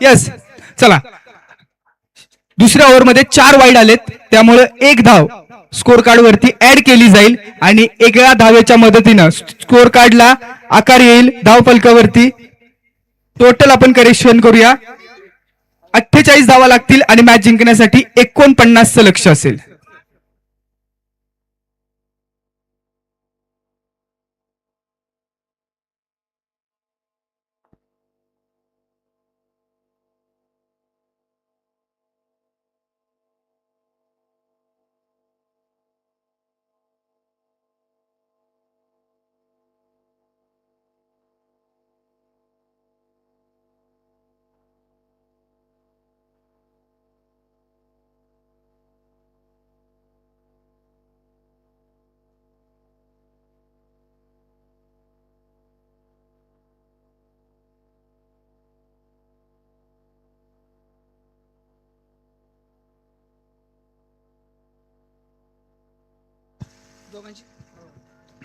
Speaker 1: यस चला दुसऱ्या ओव्हरमध्ये 4 वाईड आलेत त्यामुळे 1 धाव स्कोर कार्ड वरती ऍड केली जाईल आणि एका धावेच्या मदतीनं स्कोर कार्डला आकार येईल धाव फलकावरती. टोटल आपण करेक्शन करूया 48 धावा लागतील आणि मॅच जिंकण्यासाठी 49चं लक्ष असेल.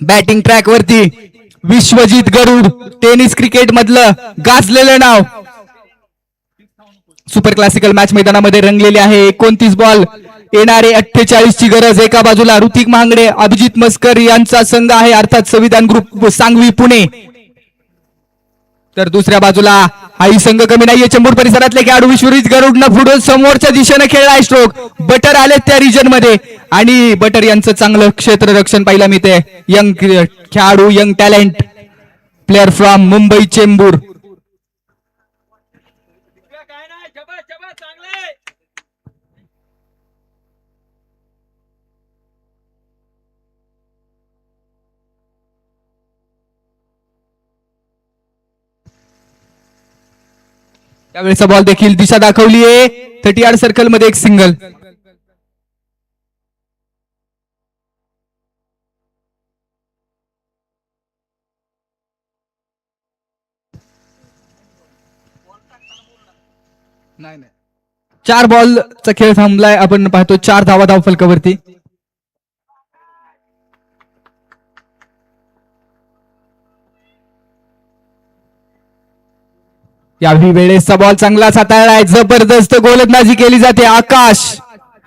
Speaker 1: बॅटिंग ट्रॅक वरती विश्वजित गरुड टेनिस क्रिकेट मधलं गाजलेलं नाव सुपर क्लासिकल मॅच मैदानामध्ये रंगलेले आहे. 29 बॉल येणारे 48 ची गरज. एका बाजूला ऋतिक महांगडे अभिजित मस्कर यांचा संघ आहे अर्थात संविधान ग्रुप सांगवी पुणे तर दुसऱ्या बाजूला हाही संघ कमी नाहीये. चेंबूर परिसरातले खेळाडू विश्वजित गरुडनं पुढे समोरच्या दिशेने खेळलाय स्ट्रोक. बटर आले त्या रिजन मध्ये आणि बटर यांचं चांगलं क्षेत्ररक्षण पाहिलं मी ते यंग खेळाडू young talent player from Mumbai Chembur. त्यावेळेचा बॉल देखील दिशा दाखवली आहे 30 सर्कल मध्ये एक सिंगल. नाही 4 बॉलचा खेळ थांबलाय आपण पाहतो 4 धावा धाव फलकावरती. याही वेळेसचा बॉल चांगलाच हाताळलाय जबरदस्त गोलंदाजी केली जाते.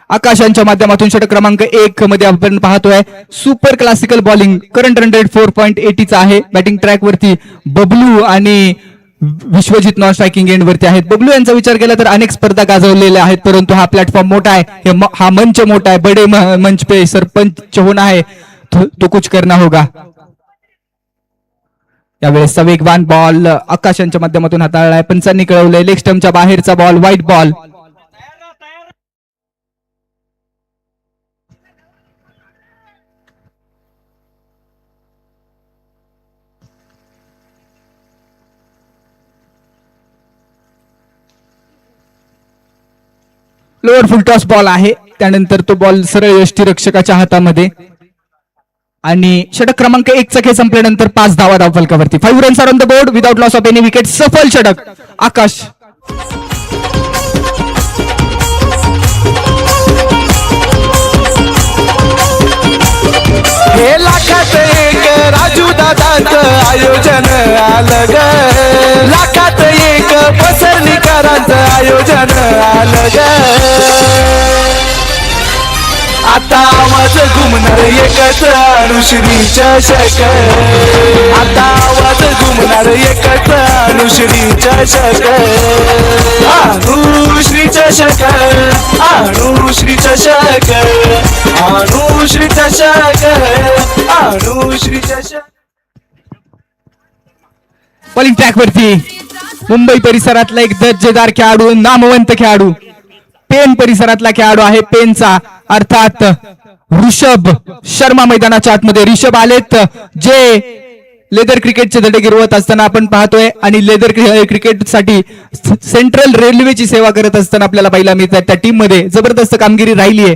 Speaker 1: आकाश यांच्या माध्यमातून षटक क्रमांक 1 मध्ये आपण पाहतोय super classical bowling. Current run rate 4.80 चा आहे. बॅटिंग ट्रॅक वरती बबलू आणि विश्वजित नॉन स्ट्रायकिंग एंड वरती आहेत. बबलू यांचा विचार केला तर अनेक स्पर्धा गाजवलेल्या आहेत परंतु हा प्लॅटफॉर्म मोठा आहे हा मंच मोठा आहे. बडे मंच पे सरपंच होना है तो कुछ करना होगा. यावेळेसचा वेगवान बॉल आकाश यांच्या माध्यमातून हाताळलाय. पंचांनी कळवलंय लेग स्टंपच्या बाहेरचा बॉल व्हाईट बॉल. लोअर फुल टॉस बॉल आहे त्यानंतर तो बॉल सरळ यष्टीरक्षकाच्या हातामध्ये आणि षटक क्रमांक 1 चा खेळ संपल्यानंतर 5 धावा धाव फलकावरती. 5 runs are on the board without loss of any wicket. सफल षटक आकाश.
Speaker 3: हे लाखात एक राजू दादाचं आयोजन आलं ग. लाखात एक पसरणीकरांचं आयोजन आलं ग. आता आवाज घुमणार एकच अनुश्री चषक. आता आवाज घुमणार एकच अनुश्री चषक. अनुश्री चषक अनुश्री चषक अनुश्री चषक अनुश्री चषक.
Speaker 1: बॉलिंग ट्रॅक वरती मुंबई परिसरातला एक दर्जेदार खेळाडू नामवंत खेळाडू पेन परिसरातला खेळाडू आहे पेनचा अर्थात ऋषभ शर्मा मैदानाच्या आतमध्ये. ऋषभ आलेत जे लेदर क्रिकेटचे धडे गिरवत असताना आपण पाहतोय आणि लेदर क्रिकेटसाठी सेंट्रल रेल्वेची सेवा करत असताना आपल्याला पाहिला मिळतात. त्या टीम मध्ये जबरदस्त कामगिरी राहिली आहे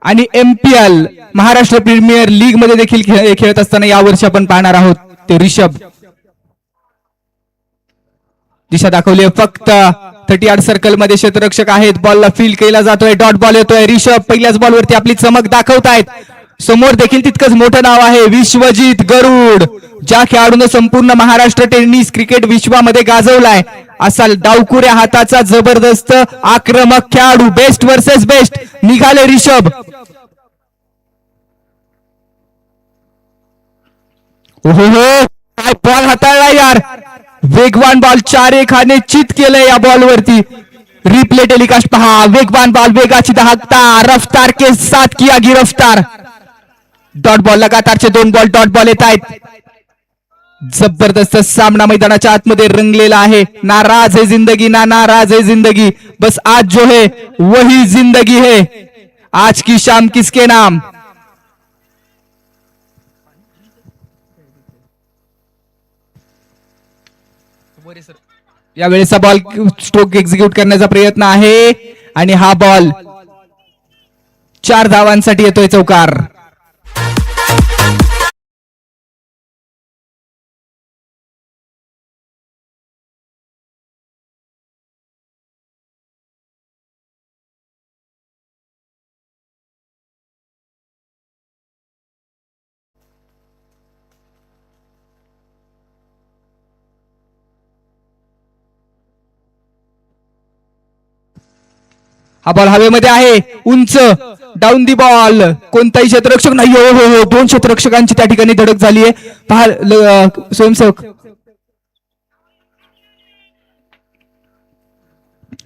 Speaker 1: आणि MPL महाराष्ट्र प्रीमियर लीग मध्ये देखील खेळत असताना यावर्षी आपण पाहणार आहोत ते ऋषभ. दिशा दाखवली फक्त 38 सर्कल मध्ये क्षेत्ररक्षक आहेत. बॉलला फील केला जातोय डॉट बॉल येतोय. ऋषभ पहिल्याच बॉलवरती आपली चमक दाखवतायत. समोर देखील तितकंच मोठं नाव आहे विश्वजित गरुड ज्या खेळाडूने संपूर्ण महाराष्ट्र टेनिस क्रिकेट विश्वामध्ये गाजवलाय असा डावकुऱ्या हाताचा जबरदस्त आक्रमक खेळाडू. बेस्ट वर्सेस बेस्ट निघाले रिषभ. ओहो काय बॉल हाताळला यार. वेगवान बॉल 4-1 चित केलंय या बॉल वरती. रिप्ले टेलिकास्ट पहा. वेगवान बॉल वेगाची दाहकता रफ्तार के साथ किया गिरफ्तार. डॉट बॉल लगातारचे 2 बॉल डॉट बॉल येत आहेत. जबरदस्त सामना मैदानाच्या आतमध्ये रंगलेला आहे. नाराज है जिंदगी ना नाराज है जिंदगी, बस आज जो है वही जिंदगी है. आज की शाम किसके नाम. यावेळेचा बॉल स्ट्रोक एक्झिक्यूट करण्याचा प्रयत्न आहे आणि हा बॉल 4 धावांसाठी येतोय चौकार. हा बॉल हवेमध्ये आहे. उंच डाऊन दी बॉल. कोणताही क्षेत्ररक्षक नाही. हो हो हो 2 क्षेत्ररक्षकांची त्या ठिकाणी धडक झाली आहे. पहा स्वयंसेवक.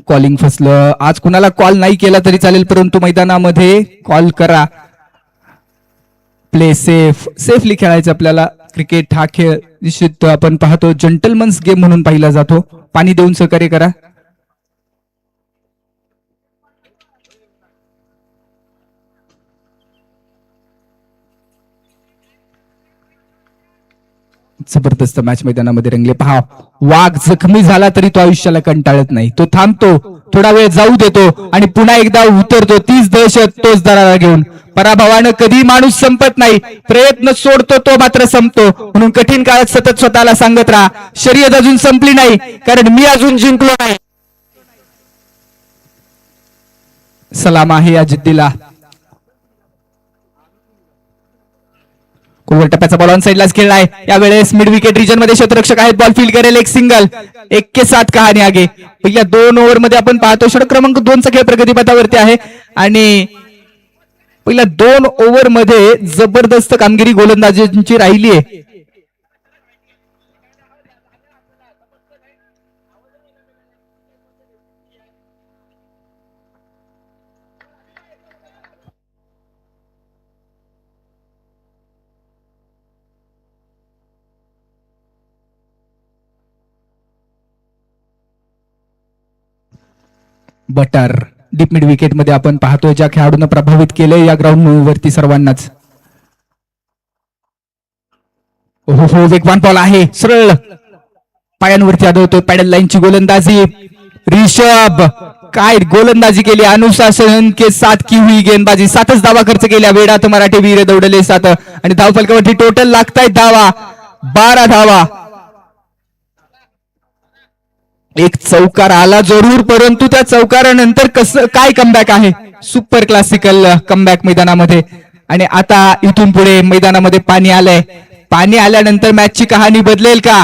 Speaker 1: कॉलिंग फसलं. आज कुणाला कॉल नाही केला तरी चालेल, परंतु मैदानामध्ये कॉल करा. Play safe. सेफली खेळायचं आपल्याला. क्रिकेट हा खेळ निश्चित आपण पाहतो जंटलमन्स गेम म्हणून पाहिला जातो. पाणी देऊन सहकार्य करा. जबरदस्त मॅच मैदानामध्ये रंगले. पहा वाघ जखमी झाला तरी तो आयुष्याला कंटाळत नाही. तो थांबतो, थोडा वेळ जाऊ देतो आणि पुन्हा एकदा उतरतो. तीच दहशत तोच दरारा घेऊन. पराभवानं कधी माणूस संपत नाही. प्रयत्न सोडतो तो मात्र संपतो. म्हणून कठीण काळात सतत स्वतःला सांगत राहा शर्यत अजून संपली नाही, कारण मी अजून जिंकलो नाही. सलाम आहे या जिद्दीला. कोवर टप्प्याचा बॉल ऑन साइडलाच खेळलाय. यावेळेस मिड विकेट रिजन मध्ये क्षेत्ररक्षक आहेत. बॉल फील्ड करेल एक सिंगल. 1-7 कहाणी आगे. पहिल्या 2 ओव्हर मध्ये आपण पाहतो षटक क्रमांक 2 चा खेळ प्रगतीपथावरती आहे आणि पहिल्या 2 ओव्हर मध्ये जबरदस्त कामगिरी गोलंदाजींची राहिली आहे. बटर डीप मिड विकेट मध्ये आपण पाहतोय ज्या खेळाडूंना प्रभावित केलंय या ग्राउंड वरती सर्वांनाच. हो हो वेगवान बॉल आहे. सरळ पायांवरती आदळतोय. पॅडल लाईनची गोलंदाजी. रिषभ काय गोलंदाजी केली. अनुशासन के साथ की हुई गेंदबाजी. 7च धावा खर्च केल्या. वेडात मराठी वीर दौडले 7 आणि धावफलकावरती टोटल लागतायत धावा 12 धावा. एक चौकार आला जरूर, परंतु त्या चौकारानंतर कसं काय कमबॅक आहे. सुपर क्लासिकल कमबॅक मैदानामध्ये. आणि आता इथून पुढे मैदानामध्ये पाणी आलंय. पाणी आल्यानंतर मॅचची कहाणी बदलेल का.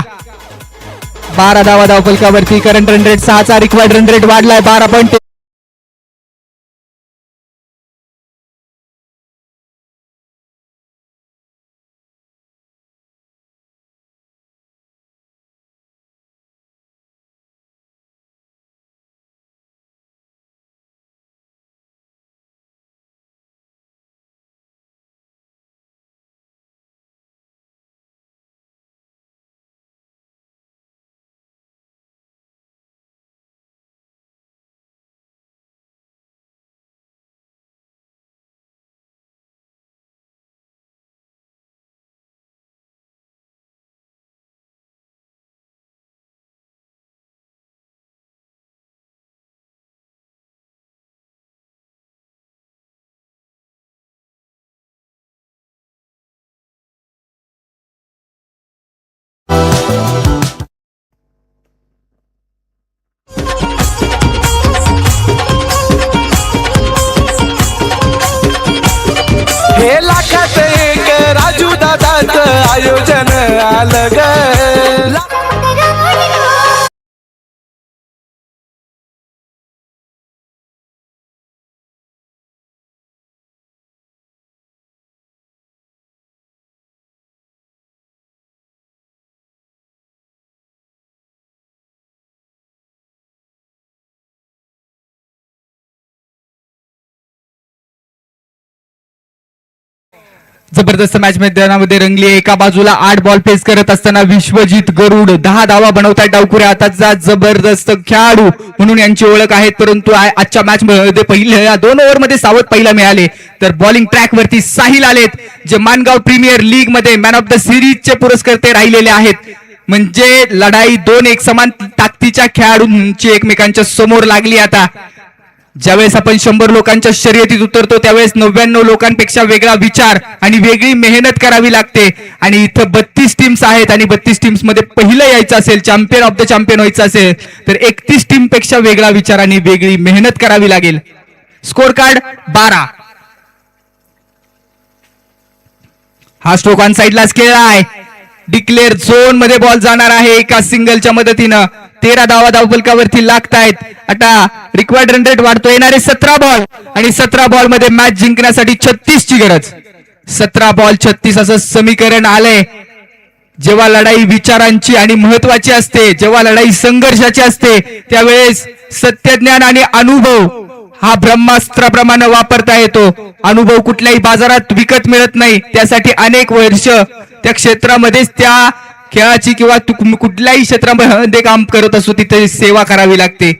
Speaker 1: 12 धावा धावफलकावरती. करंट रन रेट 6चा रिक्वायर्ड रन रेट वाढलाय 12.
Speaker 3: हे लाखात एक राजू दादाचं आयोजन आलं ग.
Speaker 1: जबरदस्त मॅच मैदानामध्ये रंगली आहे. एका बाजूला 8 बॉल फेस करत असताना विश्वजित गरुड 10 धावा बनवताय डावखुऱ्या हाताचा जबरदस्त खेळाडू म्हणून यांची ओळख आहे. परंतु आजच्या मॅच मध्ये पहिल्या 2 ओव्हरमध्ये सावध पहिला मिळाले तर बॉलिंग ट्रॅक वरती साहिल आलेत जे मानगाव प्रीमियर लीग मध्ये मॅन ऑफ द सिरीजचे पुरस्कर्ते राहिलेले आहेत. म्हणजे लढाई 2 एक समान ताकदीच्या खेळाडूंची एकमेकांच्या समोर लागली. आता ज्यावेळेस आपण 100 लोकांच्या शर्यतीत उतरतो त्यावेळेस 99 लोकांपेक्षा वेगळा विचार आणि वेगळी मेहनत करावी लागते. आणि इथं 32 टीम्स आहेत आणि 32 टीम्स मध्ये पहिलं यायचं असेल, चॅम्पियन ऑफ द चॅम्पियन व्हायचं असेल तर 31 टीम पेक्षा वेगळा विचार आणि वेगळी मेहनत करावी लागेल. Score card 12. हा स्ट्रोक ऑन साइडलाच खेळला आहे. डिक्लेअर झोन मध्ये बॉल जाणार आहे एका सिंगलच्या मदतीनं. 13 धावा धावफलकावरती लागतायत. आता रिक्वायर्ड रन रेट वाढतो. येणारे 17 बॉल आणि 17 बॉल मध्ये मॅच जिंकण्यासाठी 36 ची गरज. 17 बॉल 36 असं समीकरण आलंय. जेव्हा लढाई विचारांची आणि महत्वाची असते, जेव्हा लढाई संघर्षाची असते त्यावेळेस सत्यज्ञान आणि अनुभव हा ब्रह्मास्त्राप्रमाणे वापरता येतो. अनुभव कुठल्याही बाजारात विकत मिळत नाही. त्यासाठी अनेक वर्ष त्या क्षेत्रामध्येच त्या खेळाची किंवा कुठल्याही क्षेत्रामध्ये काम करत असतो तिथे सेवा करावी लागते.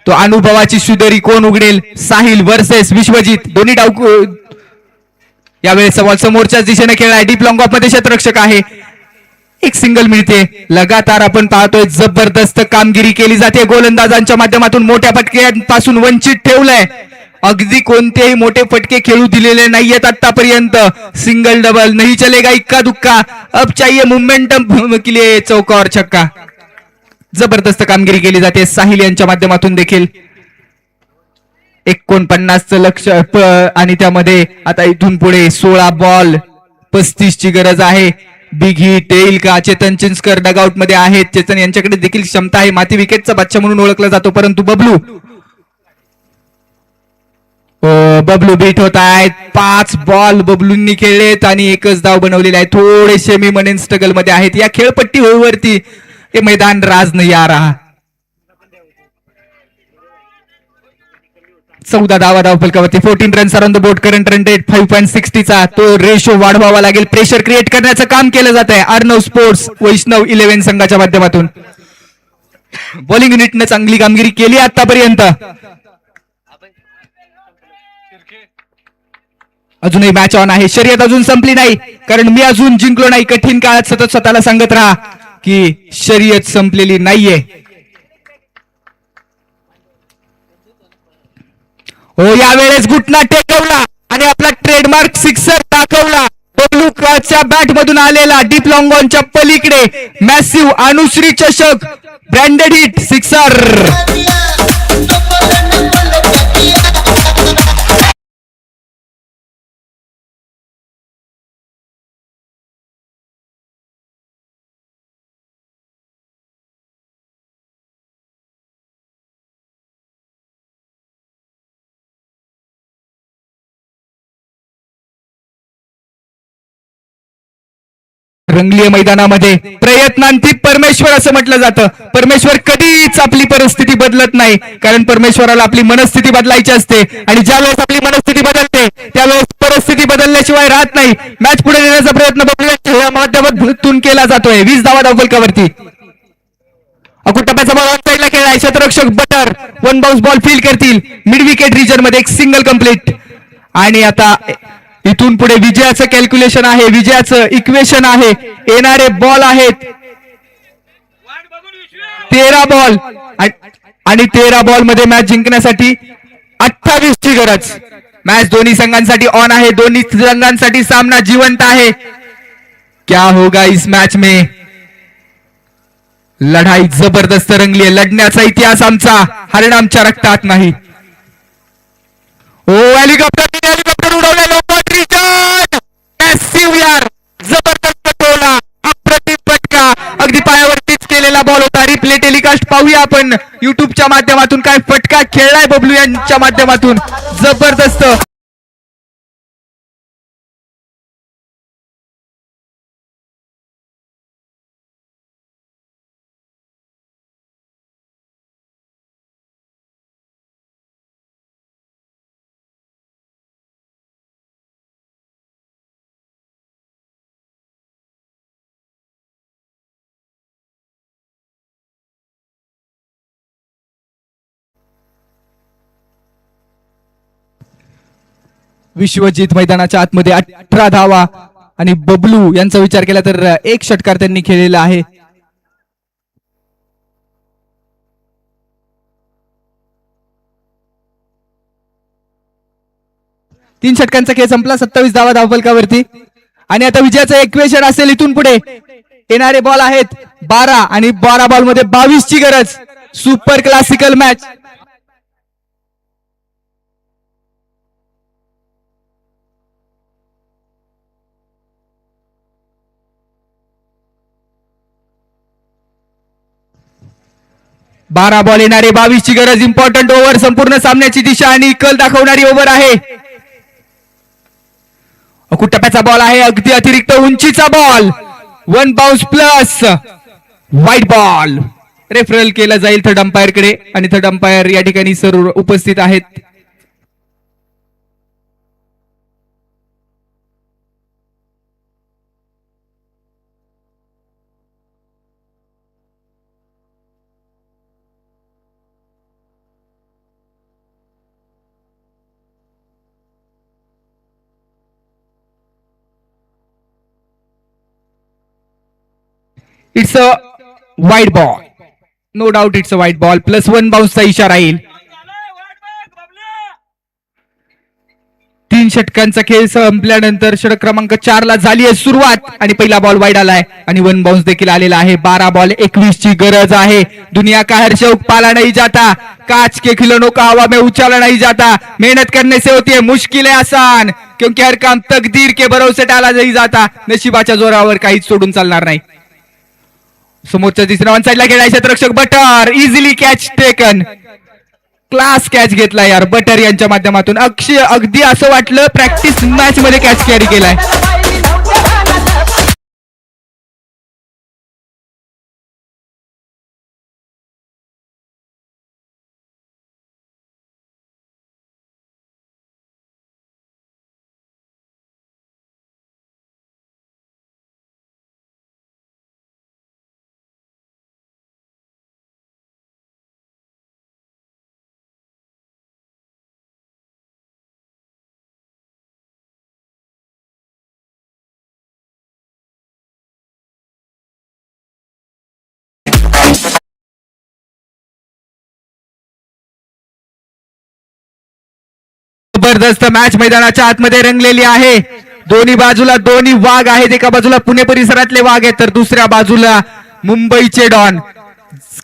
Speaker 1: तो अनुभवाची शुदरी कोण उघडेल? साहिल वर्सेस विश्वजित. दोन्ही डाव यावेळेस सवाल समोरच्याच दिशेने खेळलाय. डीप लॉंग ऑफ मध्ये क्षेत्ररक्षक आहे. एक सिंगल मिळते. लगातार आपण पाहतोय जबरदस्त कामगिरी केली जाते. गोलंदाजांच्या माध्यमातून मोठ्या फटक्यांपासून वंचित ठेवलंय. अगदी कोणतेही मोठे फटके खेळू दिलेले नाहीयेत आतापर्यंत. सिंगल डबल नाही चलेगा, इक्का दुक्का, अब चाहिए मोमेंटम के लिए चौका और छक्का. जबरदस्त कामगिरी केली जाते साहिल यांच्या माध्यमातून देखील. 49चं लक्ष आणि त्यामध्ये आता इथून पुढे 16 बॉल 35 ची गरज आहे. बिग हिट येईल का? चेतन चिंचकर डगआउट मध्ये आहेत. चेतन यांच्याकडे देखील क्षमता आहे. माती विकेटचा बादशाह म्हणून ओळखला जातो. परंतु बबलू बीट होत आहेत. 5 बॉल बबलूंनी खेळलेत आणि 1च धाव बनवलेली आहे. थोडेसे मी म्हणेन स्ट्रगल मध्ये आहेत. या खेळपट्टीवरती हे मैदान राज नाही आ रहा. 14 धावा धावफलकावरती. 14 runs on the board. Current run rate 5.60 चा. तो रेशो वाढवावा लागेल. प्रेशर क्रिएट करण्याचं काम केलं जात आहे अर्णव स्पोर्ट्स वैष्णव 11 संघाच्या माध्यमातून. बॉलिंग युनिटने चांगली कामगिरी केली आतापर्यंत. अजूनही मॅच ऑन आहे. शर्यत अजून संपली नाही कारण मी अजून जिंकलो नाही. कठीण काळात सतत स्वतःला सांगत राहा की शर्यत संपलेली नाहीये. हो, यावेळेस घुटना टेकवला आणि आपला ट्रेडमार्क सिक्सर दाखवला. बबलूच्या बॅट मधून आलेला डीप लॉंग ऑनच्या पलीकडे मॅसिव्ह अनुश्री चषक ब्रँडेड हिट सिक्सर. रंगलीय मैदानामध्ये प्रयत्नांती परमेश्वर असं म्हटलं जातं. परमेश्वर कधीच आपली परिस्थिती बदलत नाही कारण परमेश्वराला आपली मनस्थिती बदलायची असते आणि ज्यावेळेस आपली मनस्थिती बदलते त्यावेळेस परिस्थिती बदलल्याशिवाय राहत नाही. मॅच पुढे नेण्याचा प्रयत्न बबलूच्या माध्यमातून केला जातोय. 20 धावा धावफलकावरती. अकुटप्प्याचा बॉल ऑन साइडला खेळलाय. क्षेत्ररक्षक बटर 1 बाउन्स बॉल फील करतील. मिड विकेट रिजन मध्ये एक सिंगल कंप्लीट. आणि आता इथून पुढे विजयाचं कॅल्क्युलेशन आहे, विजयाचं इक्वेशन आहे. येणारे बॉल आहेत 13 बॉल आणि 13 बॉल मध्ये मॅच जिंकण्यासाठी 28 ची गरज. मॅच दोन्ही संघांसाठी ऑन आहे. दोन्ही संघांसाठी सामना जिवंत आहे. क्या होगा इस मॅच में? लढाई जबरदस्त रंगली आहे. लढण्याचा इतिहास आमचा हरण आमच्या रक्तात नाही. ओ हेलिकॉप्टर उडवले. यार जबरदस्त टोला. अप्रतिम फटका. अगदी पायावरतीच केलेला बॉल होता. रिप्ले टेलिकास्ट पाहूया आपण युट्यूबच्या माध्यमातून. काय फटका खेळलाय बबलू यांच्या माध्यमातून. जबरदस्त. विश्वजित मैदानाच्या आतमध्ये 18 धावा आणि बबलू यांचा विचार केला तर एक षटकार त्यांनी खेळलेला आहे. तीन षटकांचा खेळ संपला. 27 धावा धावफलकावरती आणि आता विजयाचं इक्वेशन असेल इथून पुढे. येणारे बॉल आहेत 12 आणि 12 बॉल मध्ये 22 ची गरज. Super classical match. बारा बॉल येणारे 22 ची गरज. Important over. संपूर्ण सामन्याची दिशा आणि कल दाखवणारी ओव्हर आहे. टप्प्याचा बॉल आहे. अगदी अतिरिक्त उंचीचा ball. 1 bounce plus white ball. Referral केला जाईल थर्ड अंपायर कडे आणि थर्ड अंपायर या ठिकाणी सर्व उपस्थित आहेत. It's a wide ball. No doubt it's a wide ball. +1 बाउन्सचा इशारा येईल. 3 षटकांचा खेळ संपल्यानंतर षटक क्रमांक 4 ला झाली आहे सुरुवात आणि पहिला बॉल वाईड आलाय आणि 1 बाउन्स देखील आलेला आहे. 12 बॉल 21 ची गरज आहे. दुनिया का हर शौक पाला नहीं जाता, काच के खिलौनों का हवा में उछाला नहीं जाता. मेहनत करने से होती है मुश्किलें आसान, क्योंकि हर काम तकदीर के भरोसे टाला नहीं जाता. नशिबाच्या जोरावर काहीच सोडून चालणार नाही. समोरच्या तिसऱ्या वन साइडला गेला क्षेत्ररक्षक Butter. Easily catch taken. Class catch घेतला यार बटर यांच्या माध्यमातून. अगदी असं वाटलं प्रॅक्टिस मॅच मध्ये कॅच कॅरी केलाय. जबरदस्त मॅच मैदानाच्या आतमध्ये रंगलेली आहे. दोन्ही बाजूला दोन्ही वाघ आहेत. एका बाजूला पुणे परिसरातले वाघ आहेत तर दुसऱ्या बाजूला मुंबईचे डॉन.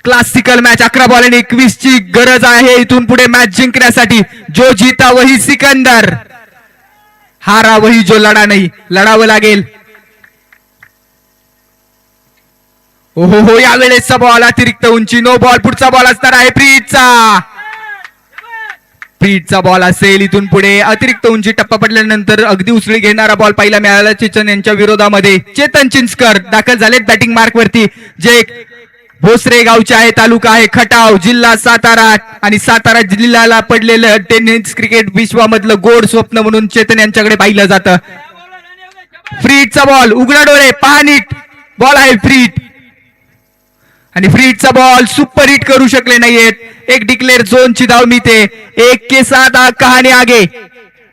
Speaker 1: Classical match. 11 बॉल आणि 21 ची गरज आहे इथून पुढे मॅच जिंकण्यासाठी. जो जीता वही सिकंदर, हारा वही जो लढा नाही. लढावं लागेल. हो यावेळेसचा बॉल अतिरिक्त उंची. No ball. पुढचा बॉल असणार आहे फ्रीजचा. फ्रीजचा बॉल असेल इथून पुढे. अतिरिक्त उंची. टप्पा पडल्यानंतर अगदी उसळी घेणारा बॉल पाहिला मिळाला चेतन यांच्या विरोधामध्ये. चेतन चिंचकर दाखल झालेत बॅटिंग मार्क वरती. जे भोसरे गावचे आहे. तालुका आहे खटाव, जिल्हा सातारा आणि सातारा जिल्ह्याला पडलेलं टेनिस क्रिकेट विश्वामधलं गोड स्वप्न म्हणून चेतन यांच्याकडे पाहिलं जातं. फ्रीजचा बॉल. उघडा डोळे पहा नीट. बॉल आहे फ्रीज आणि फ्रीजचा बॉल सुपर हिट करू शकले नाहीयेत. एक डिक्लेअर झोनची धाव मिळते. 1 के 7 कहाणी आगे.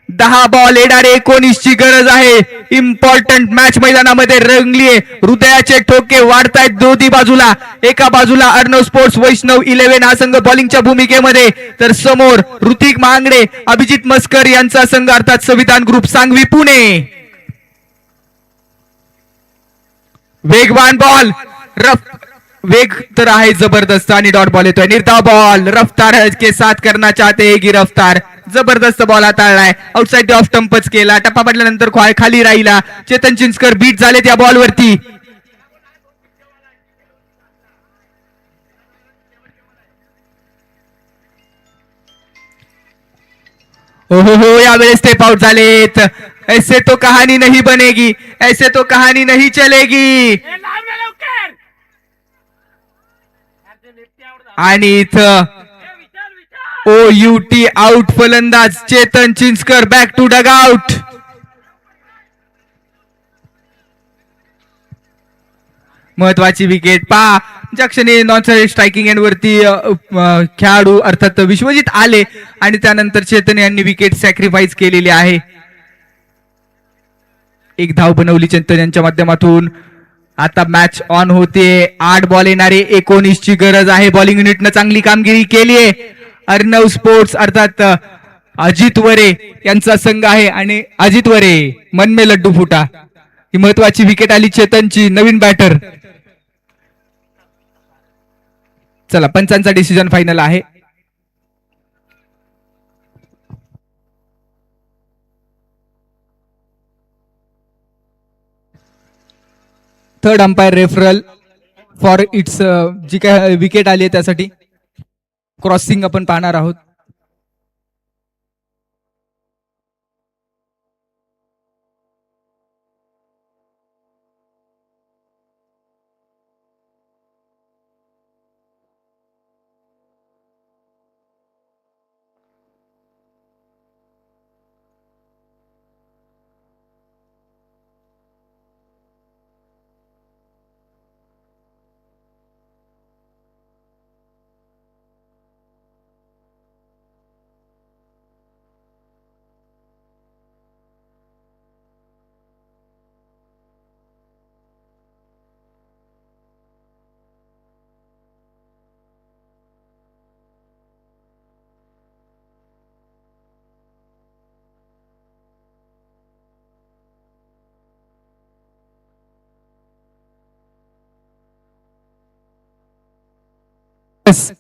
Speaker 1: 10 बॉल येणारे 19 ची गरज आहे. इम्पॉर्टंट मॅच मैदानामध्ये रंगलीये. हृदयाचे ठोके वाढतायत दोन्ही बाजूला. एका बाजूला अर्णव स्पोर्ट्स वैष्णव 11 हा संघ बॉलिंगच्या भूमिकेमध्ये तर समोर ऋतिक मांगडे, अभिजित मस्कर यांचा संघ अर्थात संविधान ग्रुप सांगवी पुणे. वेगवान बॉल. वेग तर आहे जबरदस्त आणि डॉट बॉल येतोय. निर्धाव बॉल. रफ्तार के साथ करना चाहते हैं की रफ्तार. जबरदस्त बॉल हाताळलाय. आउटसाइड ऑफ स्टंपच केला. टप्पा पडल्यानंतर खाली राहिला. चेतन चिंचकर बीट झाले त्या बॉलवरती. हो यावेळेस स्टेप आउट झालेत. ऐसे तो कहाणी नहीं बनेगी, ऐसे तो कहाणी नहीं चलेगी. आणि इथं OUT आउट. फलंदाज Chetan Chinchkar back to dugout. महत्वाची विकेट पहा. ज्या क्षणी नॉन स्ट्रायकिंग एंड वरती खेळाडू अर्थात विश्वजित आले आणि त्यानंतर चेतन यांनी विकेट सॅक्रिफाईस केलेली आहे. एक धाव बनवली चेतन यांच्या माध्यमातून. आता मॅच ऑन होते. 8 बॉल येणारे 19 ची गरज आहे. बॉलिंग युनिटनं चांगली कामगिरी केली आहे. अर्णव स्पोर्ट्स अर्थात अजित वरे यांचा संघ आहे आणि अजित वरे मन में लड्डू फुटा ही महत्वाची विकेट आली चेतनची, नवीन बॅटर. चला पंचांचा डिसिजन फायनल आहे. Third umpire referral for it's जी काय विकेट आली आहे त्यासाठी क्रॉसिंग आपण पाहणार आहोत.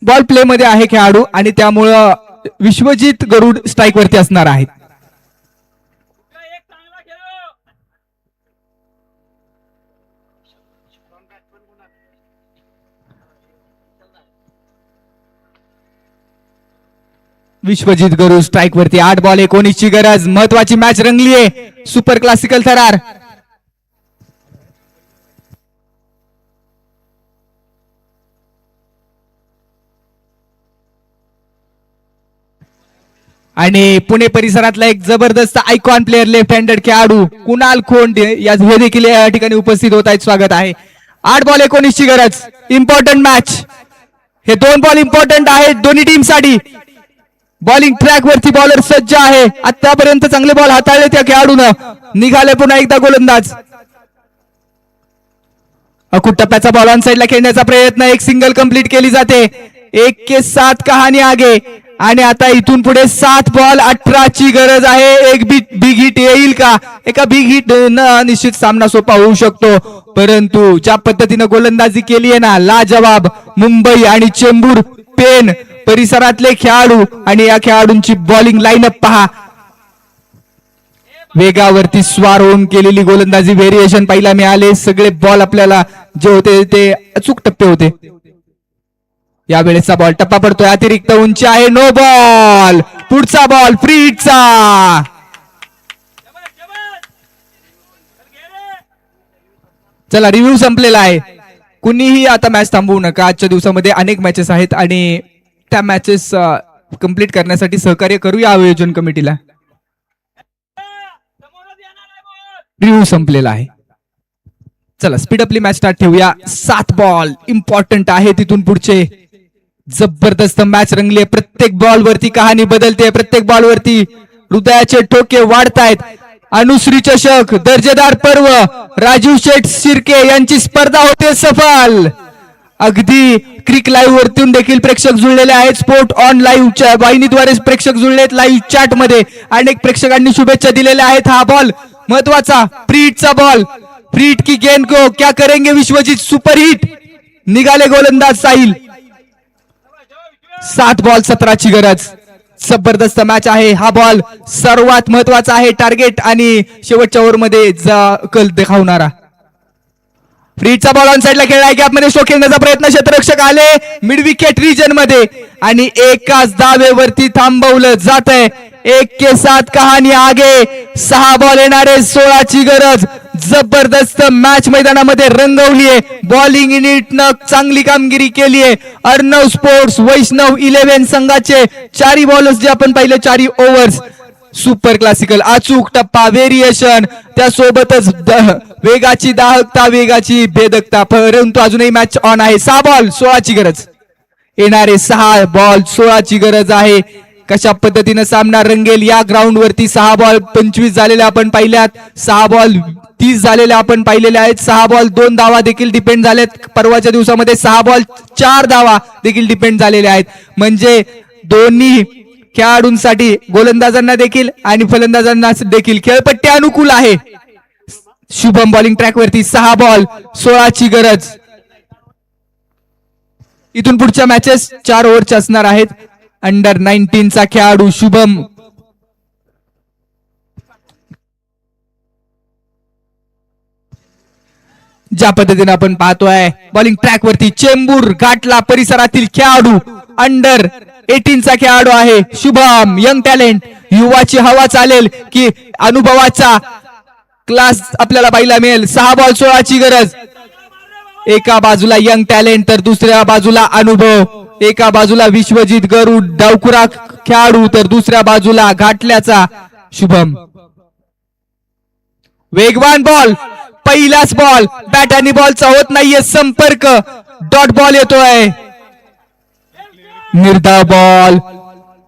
Speaker 1: बॉल प्ले मध्ये आहे खेळाडू आणि त्यामुळं विश्वजित गरुड स्ट्राईक वरती असणार आहेत. विश्वजित गरुड स्ट्राईक वरती. 8 बॉल 19 ची गरज. महत्वाची मॅच रंगली आहे. सुपर क्लासिकल थरार. आणि पुणे परिसरातला एक जबरदस्त आयकॉन प्लेअर लेफ्ट हँडेड खेळाडू कुणाल खोंड हे देखील या ठिकाणी उपस्थित होत आहेत. स्वागत आहे. 8 बॉल 19 ची गरज. Important match. हे 2 बॉल इम्पॉर्टंट आहेत दोन्ही टीम साठी. बॉलिंग ट्रॅक वरती बॉलर सज्ज आहे. आतापर्यंत चांगले बॉल हाताळले त्या खेळाडूनं. निघाले पुन्हा एकदा गोलंदाज. अकुट टप्प्याचा बॉल ऑन साईडला खेळण्याचा प्रयत्न. एक सिंगल कंप्लीट केली जाते. 1 के 7 कहाणी आगे. आणि आता इथून पुढे 7 बॉल 18 ची गरज आहे. एक बिग हिट येईल का? एका बिग हिट न निश्चित सामना सोपा होऊ शकतो, परंतु ज्या पद्धतीनं गोलंदाजी केली आहे ना, लाजवाब. मुंबई आणि चेंबूर पेन परिसरातले खेळाडू आणि या खेळाडूंची बॉलिंग लाईनअप पहा. वेगावरती स्वार होऊन केलेली गोलंदाजी, व्हेरिएशन पाहायला मिळाले. सगळे बॉल आपल्याला जे होते ते अचूक टप्पे होते. यावेळेचा बॉल टप्पा पडतोय. अतिरिक्त उंची आहे. No ball. पुढचा बॉल फ्री हिटचा. चला रिव्ह्यू संपलेला आहे. कुणीही आता मॅच थांबवू नका. आजच्या दिवसामध्ये अनेक मॅचेस आहेत आणि त्या मॅचेस कंप्लीट करण्यासाठी सहकार्य करूया आयोजन कमिटीला. रिव्ह्यू संपलेला आहे. चला स्पीड अपली मॅच स्टार्ट ठेवूया. 7 बॉल इम्पॉर्टंट आहे. तिथून पुढचे जबरदस्त मॅच रंगली. प्रत्येक बॉल वरती कहाणी बदलते. प्रत्येक बॉल वरती हृदयाचे ठोके वाढतायत. अनुश्री चषक दर्जेदार पर्व. राजीव शेठ शिर्के यांची स्पर्धा होते सफल. अगदी क्रिक लाईव्ह वरतून देखील प्रेक्षक जुळलेले आहेत. स्पोर्ट ऑन लाईव्हच्या वाहिनीद्वारे प्रेक्षक जुळले आहेत. लाईव्ह चॅट मध्ये अनेक प्रेक्षकांनी शुभेच्छा दिलेल्या आहेत. हा बॉल महत्वाचा फ्रीटचा बॉल. फ्रीट की गेंद को क्या करेंगे विश्वजीत. Super hit. निघाले गोलंदाज साहिल. 7 बॉल 17 ची गरज. जबरदस्त मॅच आहे. हा बॉल सर्वात महत्वाचा आहे. टार्गेट आणि शेवटच्या ओव्हर मध्ये कल देखावणारा. फ्रीटचा बॉल ऑन साईडला खेळला. गॅप मध्ये स्ट्रोक खेळण्याचा प्रयत्न. क्षेत्ररक्षक आले मिड विकेट रिजन मध्ये आणि एकाच धावेवरती थांबवलं जात आहे. 1 के 7 कहाणी आगे. 6 बॉल येणारे 16 ची गरज. जबरदस्त मॅच मैदानामध्ये रंगवली आहे. बॉलिंग युनिटनं चांगली कामगिरी केली आहे. अर्णव स्पोर्ट्स वैष्णव 11 संघाचे 4 बॉलर्स जे आपण पाहिले 4 ओव्हर्स. सुपर क्लासिकल अचूक टप्पा, व्हेरिएशन, त्यासोबतच वेगाची दाहकता, वेगाची भेदकता. परंतु अजूनही मॅच ऑन आहे. 6 बॉल 16 ची गरज. येणारे 6 बॉल 16 ची गरज आहे. कशा पद्धतीने सामना रंगेल या ग्राउंड वरती. 6 बॉल 25 झालेले आपण पाहिल्यात, 6 बॉल 30 झालेले आपण पाहिलेले आहेत. 6 बॉल 2 धावा देखील डिपेंड झालेत. परवाच्या दिवसामध्ये 6 बॉल 4 धावा देखील डिपेंड झालेले आहेत. म्हणजे दोन्ही खेळाडूंसाठी, गोलंदाजांना देखील आणि फलंदाजांना देखील खेळपट्टी अनुकूल आहे. शुभम बॉलिंग ट्रॅक वरती. 6 बॉल 16 ची गरज. इथून पुढच्या मॅचेस 4 ओव्हरच्या असणार आहेत. अंडर 19 चा खेळाडू शुभम ज्या पद्धतीने आपण पाहतोय बॉलिंग ट्रॅक वरती चेंबूर घाटला परिसरातील खेळाडू अंडर 18 चा खेळाडू आहे शुभम. यंग टॅलेंट, युवाची हवा चालेल की अनुभवाचा क्लास आपल्याला पाहायला मिळेल. 6 बॉल 16 ची गरज. एका बाजूला यंग टॅलेंट तर दुसऱ्या बाजूला अनुभव. एका बाजूला विश्वजित गरुड डावकुरा खेळाडू तर दुसऱ्या बाजूला घाटल्याचा शुभम. वेगवान बॉल, पहिलाच बॉल, बॅट आणि बॉलचा होत नाहीये संपर्क. डॉट बॉल येतोय. निर्धाव बॉल.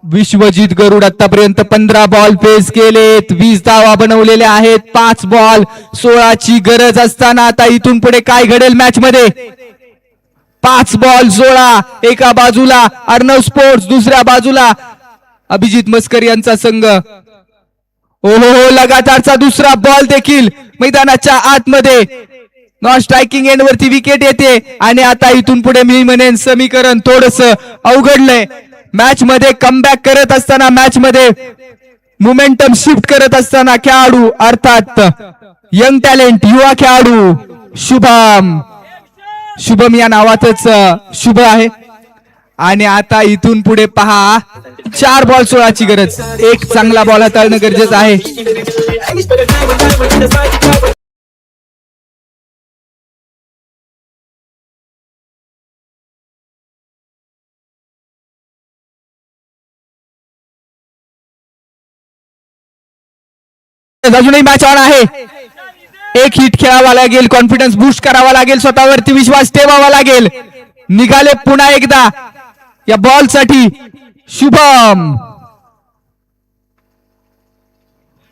Speaker 1: विश्वजित गरुड आतापर्यंत 15 बॉल फेस केलेत, 20 धावा बनवलेल्या आहेत. 5 बॉल 16 ची गरज असताना आता इथून पुढे काय घडेल मॅच मध्ये. 5 बॉल 16. एका बाजूला अर्णव स्पोर्ट्स, दुसऱ्या बाजूला अभिजित मस्कर यांचा संघ. ओहो, लगातारचा दुसरा बॉल देखील मैदानाच्या आतमध्ये. नॉन स्ट्रायकिंग एंड वरती विकेट येते आणि आता इथून पुढे मी म्हणेन समीकरण थोडस अवघडलंय. मॅच मध्ये कमबॅक करत असताना, मॅच मध्ये मोमेंटम शिफ्ट करत असताना खेळाडू अर्थात यंग टॅलेंट युवा खेळाडू शुभम या नावातच शुभ आहे. आणि आता इथून पुढे पहा 4 बॉल 16 ची गरज. एक चांगला बॉल हाताळणं गरजेचं आहे. अजूनही मॅच ऑन आहे. एक हिट खेळावा लागेल, कॉन्फिडन्स बूस्ट करावा लागेल, स्वतःवरती विश्वास ठेवावा लागेल. निघाले पुन्हा एकदा या बॉल साठी शुभम.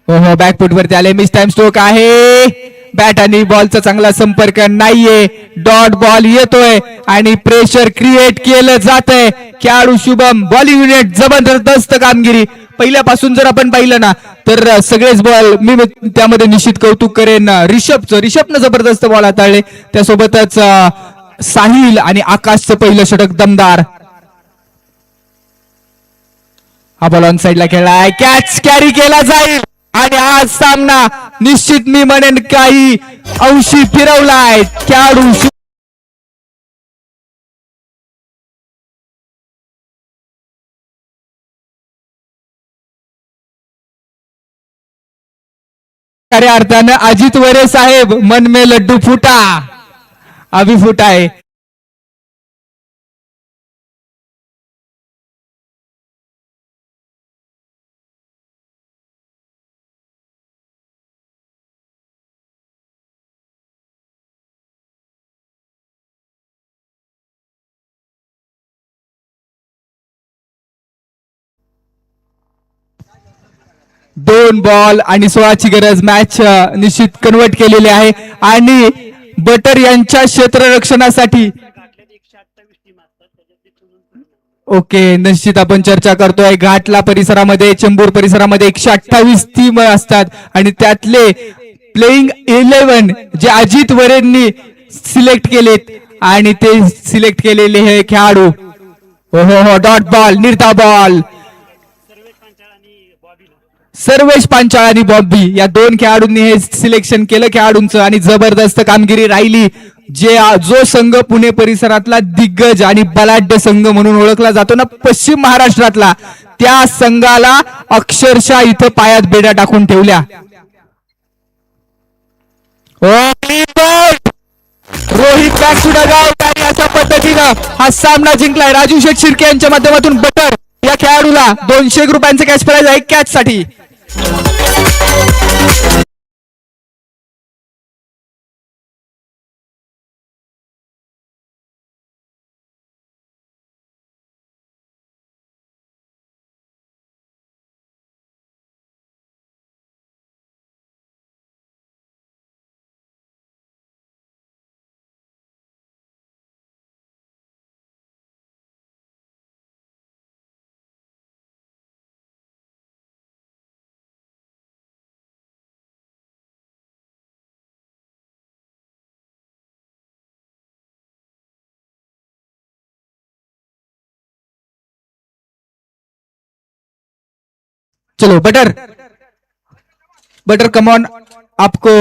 Speaker 1: हो, बॅकफुट वरती आले. मिस टाइम स्ट्रोक आहे. बॅट आणि बॉलचा चांगला संपर्क नाहीये. डॉट बॉल येतोय आणि प्रेशर क्रिएट केलं जातंय. खेळाडू शुभम, बॉलिंग युनिट जबरदस्त कामगिरी. पहिल्यापासून जर आपण पाहिलं ना तर सगळेच बॉल मी त्यामध्ये निश्चित कौतुक करेन रिषभनं जबरदस्त बॉल हाताळले. त्यासोबतच साहिल आणि आकाशचं पहिलं षटक दमदार. हा बॉल ऑन साइडला खेळलाय, कॅच कॅरी केला जाईल आणि आज सामना निश्चित मी म्हणेन काही अंशी फिरवलाय. खेळाडू खऱ्या अर्थानं अजित वरे साहेब मन में लड्डू फुटा अभी फुटा आहे. दोन बॉल आणि 16 ची गरज. मॅच निश्चित कन्वर्ट केलेली आहे आणि बटर यांच्या क्षेत्ररक्षणासाठी ओके निश्चित आपण चर्चा करतोय. घाटला परिसरामध्ये, चेंबूर परिसरामध्ये 128 टीम असतात आणि त्यातले प्लेइंग 11 जे अजित वरेंनी सिलेक्ट केलेत आणि ते सिलेक्ट केलेले हे खेळाडू. हो, डॉट बॉल, निर्धा बॉल. सर्वेश पांचाळ आणि बॉबी या दोन खेळाडूंनी हे सिलेक्शन केलं खेळाडूंचं आणि जबरदस्त कामगिरी राहिली. जो संघ पुणे परिसरातला दिग्गज आणि बलाढ्य संघ म्हणून ओळखला जातो ना पश्चिम महाराष्ट्रातला, त्या संघाला अक्षरशः इथं पायात बेड्या टाकून ठेवल्या. Rohit back to the ground आणि अशा पद्धतीनं हा सामना जिंकलाय. राजू शेठ शिर्के यांच्या माध्यमातून बटर या खेळाडूला 200 रुपयांचे कॅश प्राइज आहे कॅच साठी. चलो बटर बटर कमॉन, आपको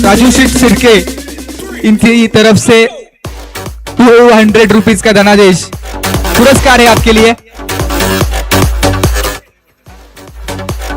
Speaker 1: राजू शेठ सिरके इनकी तरफ से 200 रुपीज का धनादेश पुरस्कार है आपके लिए।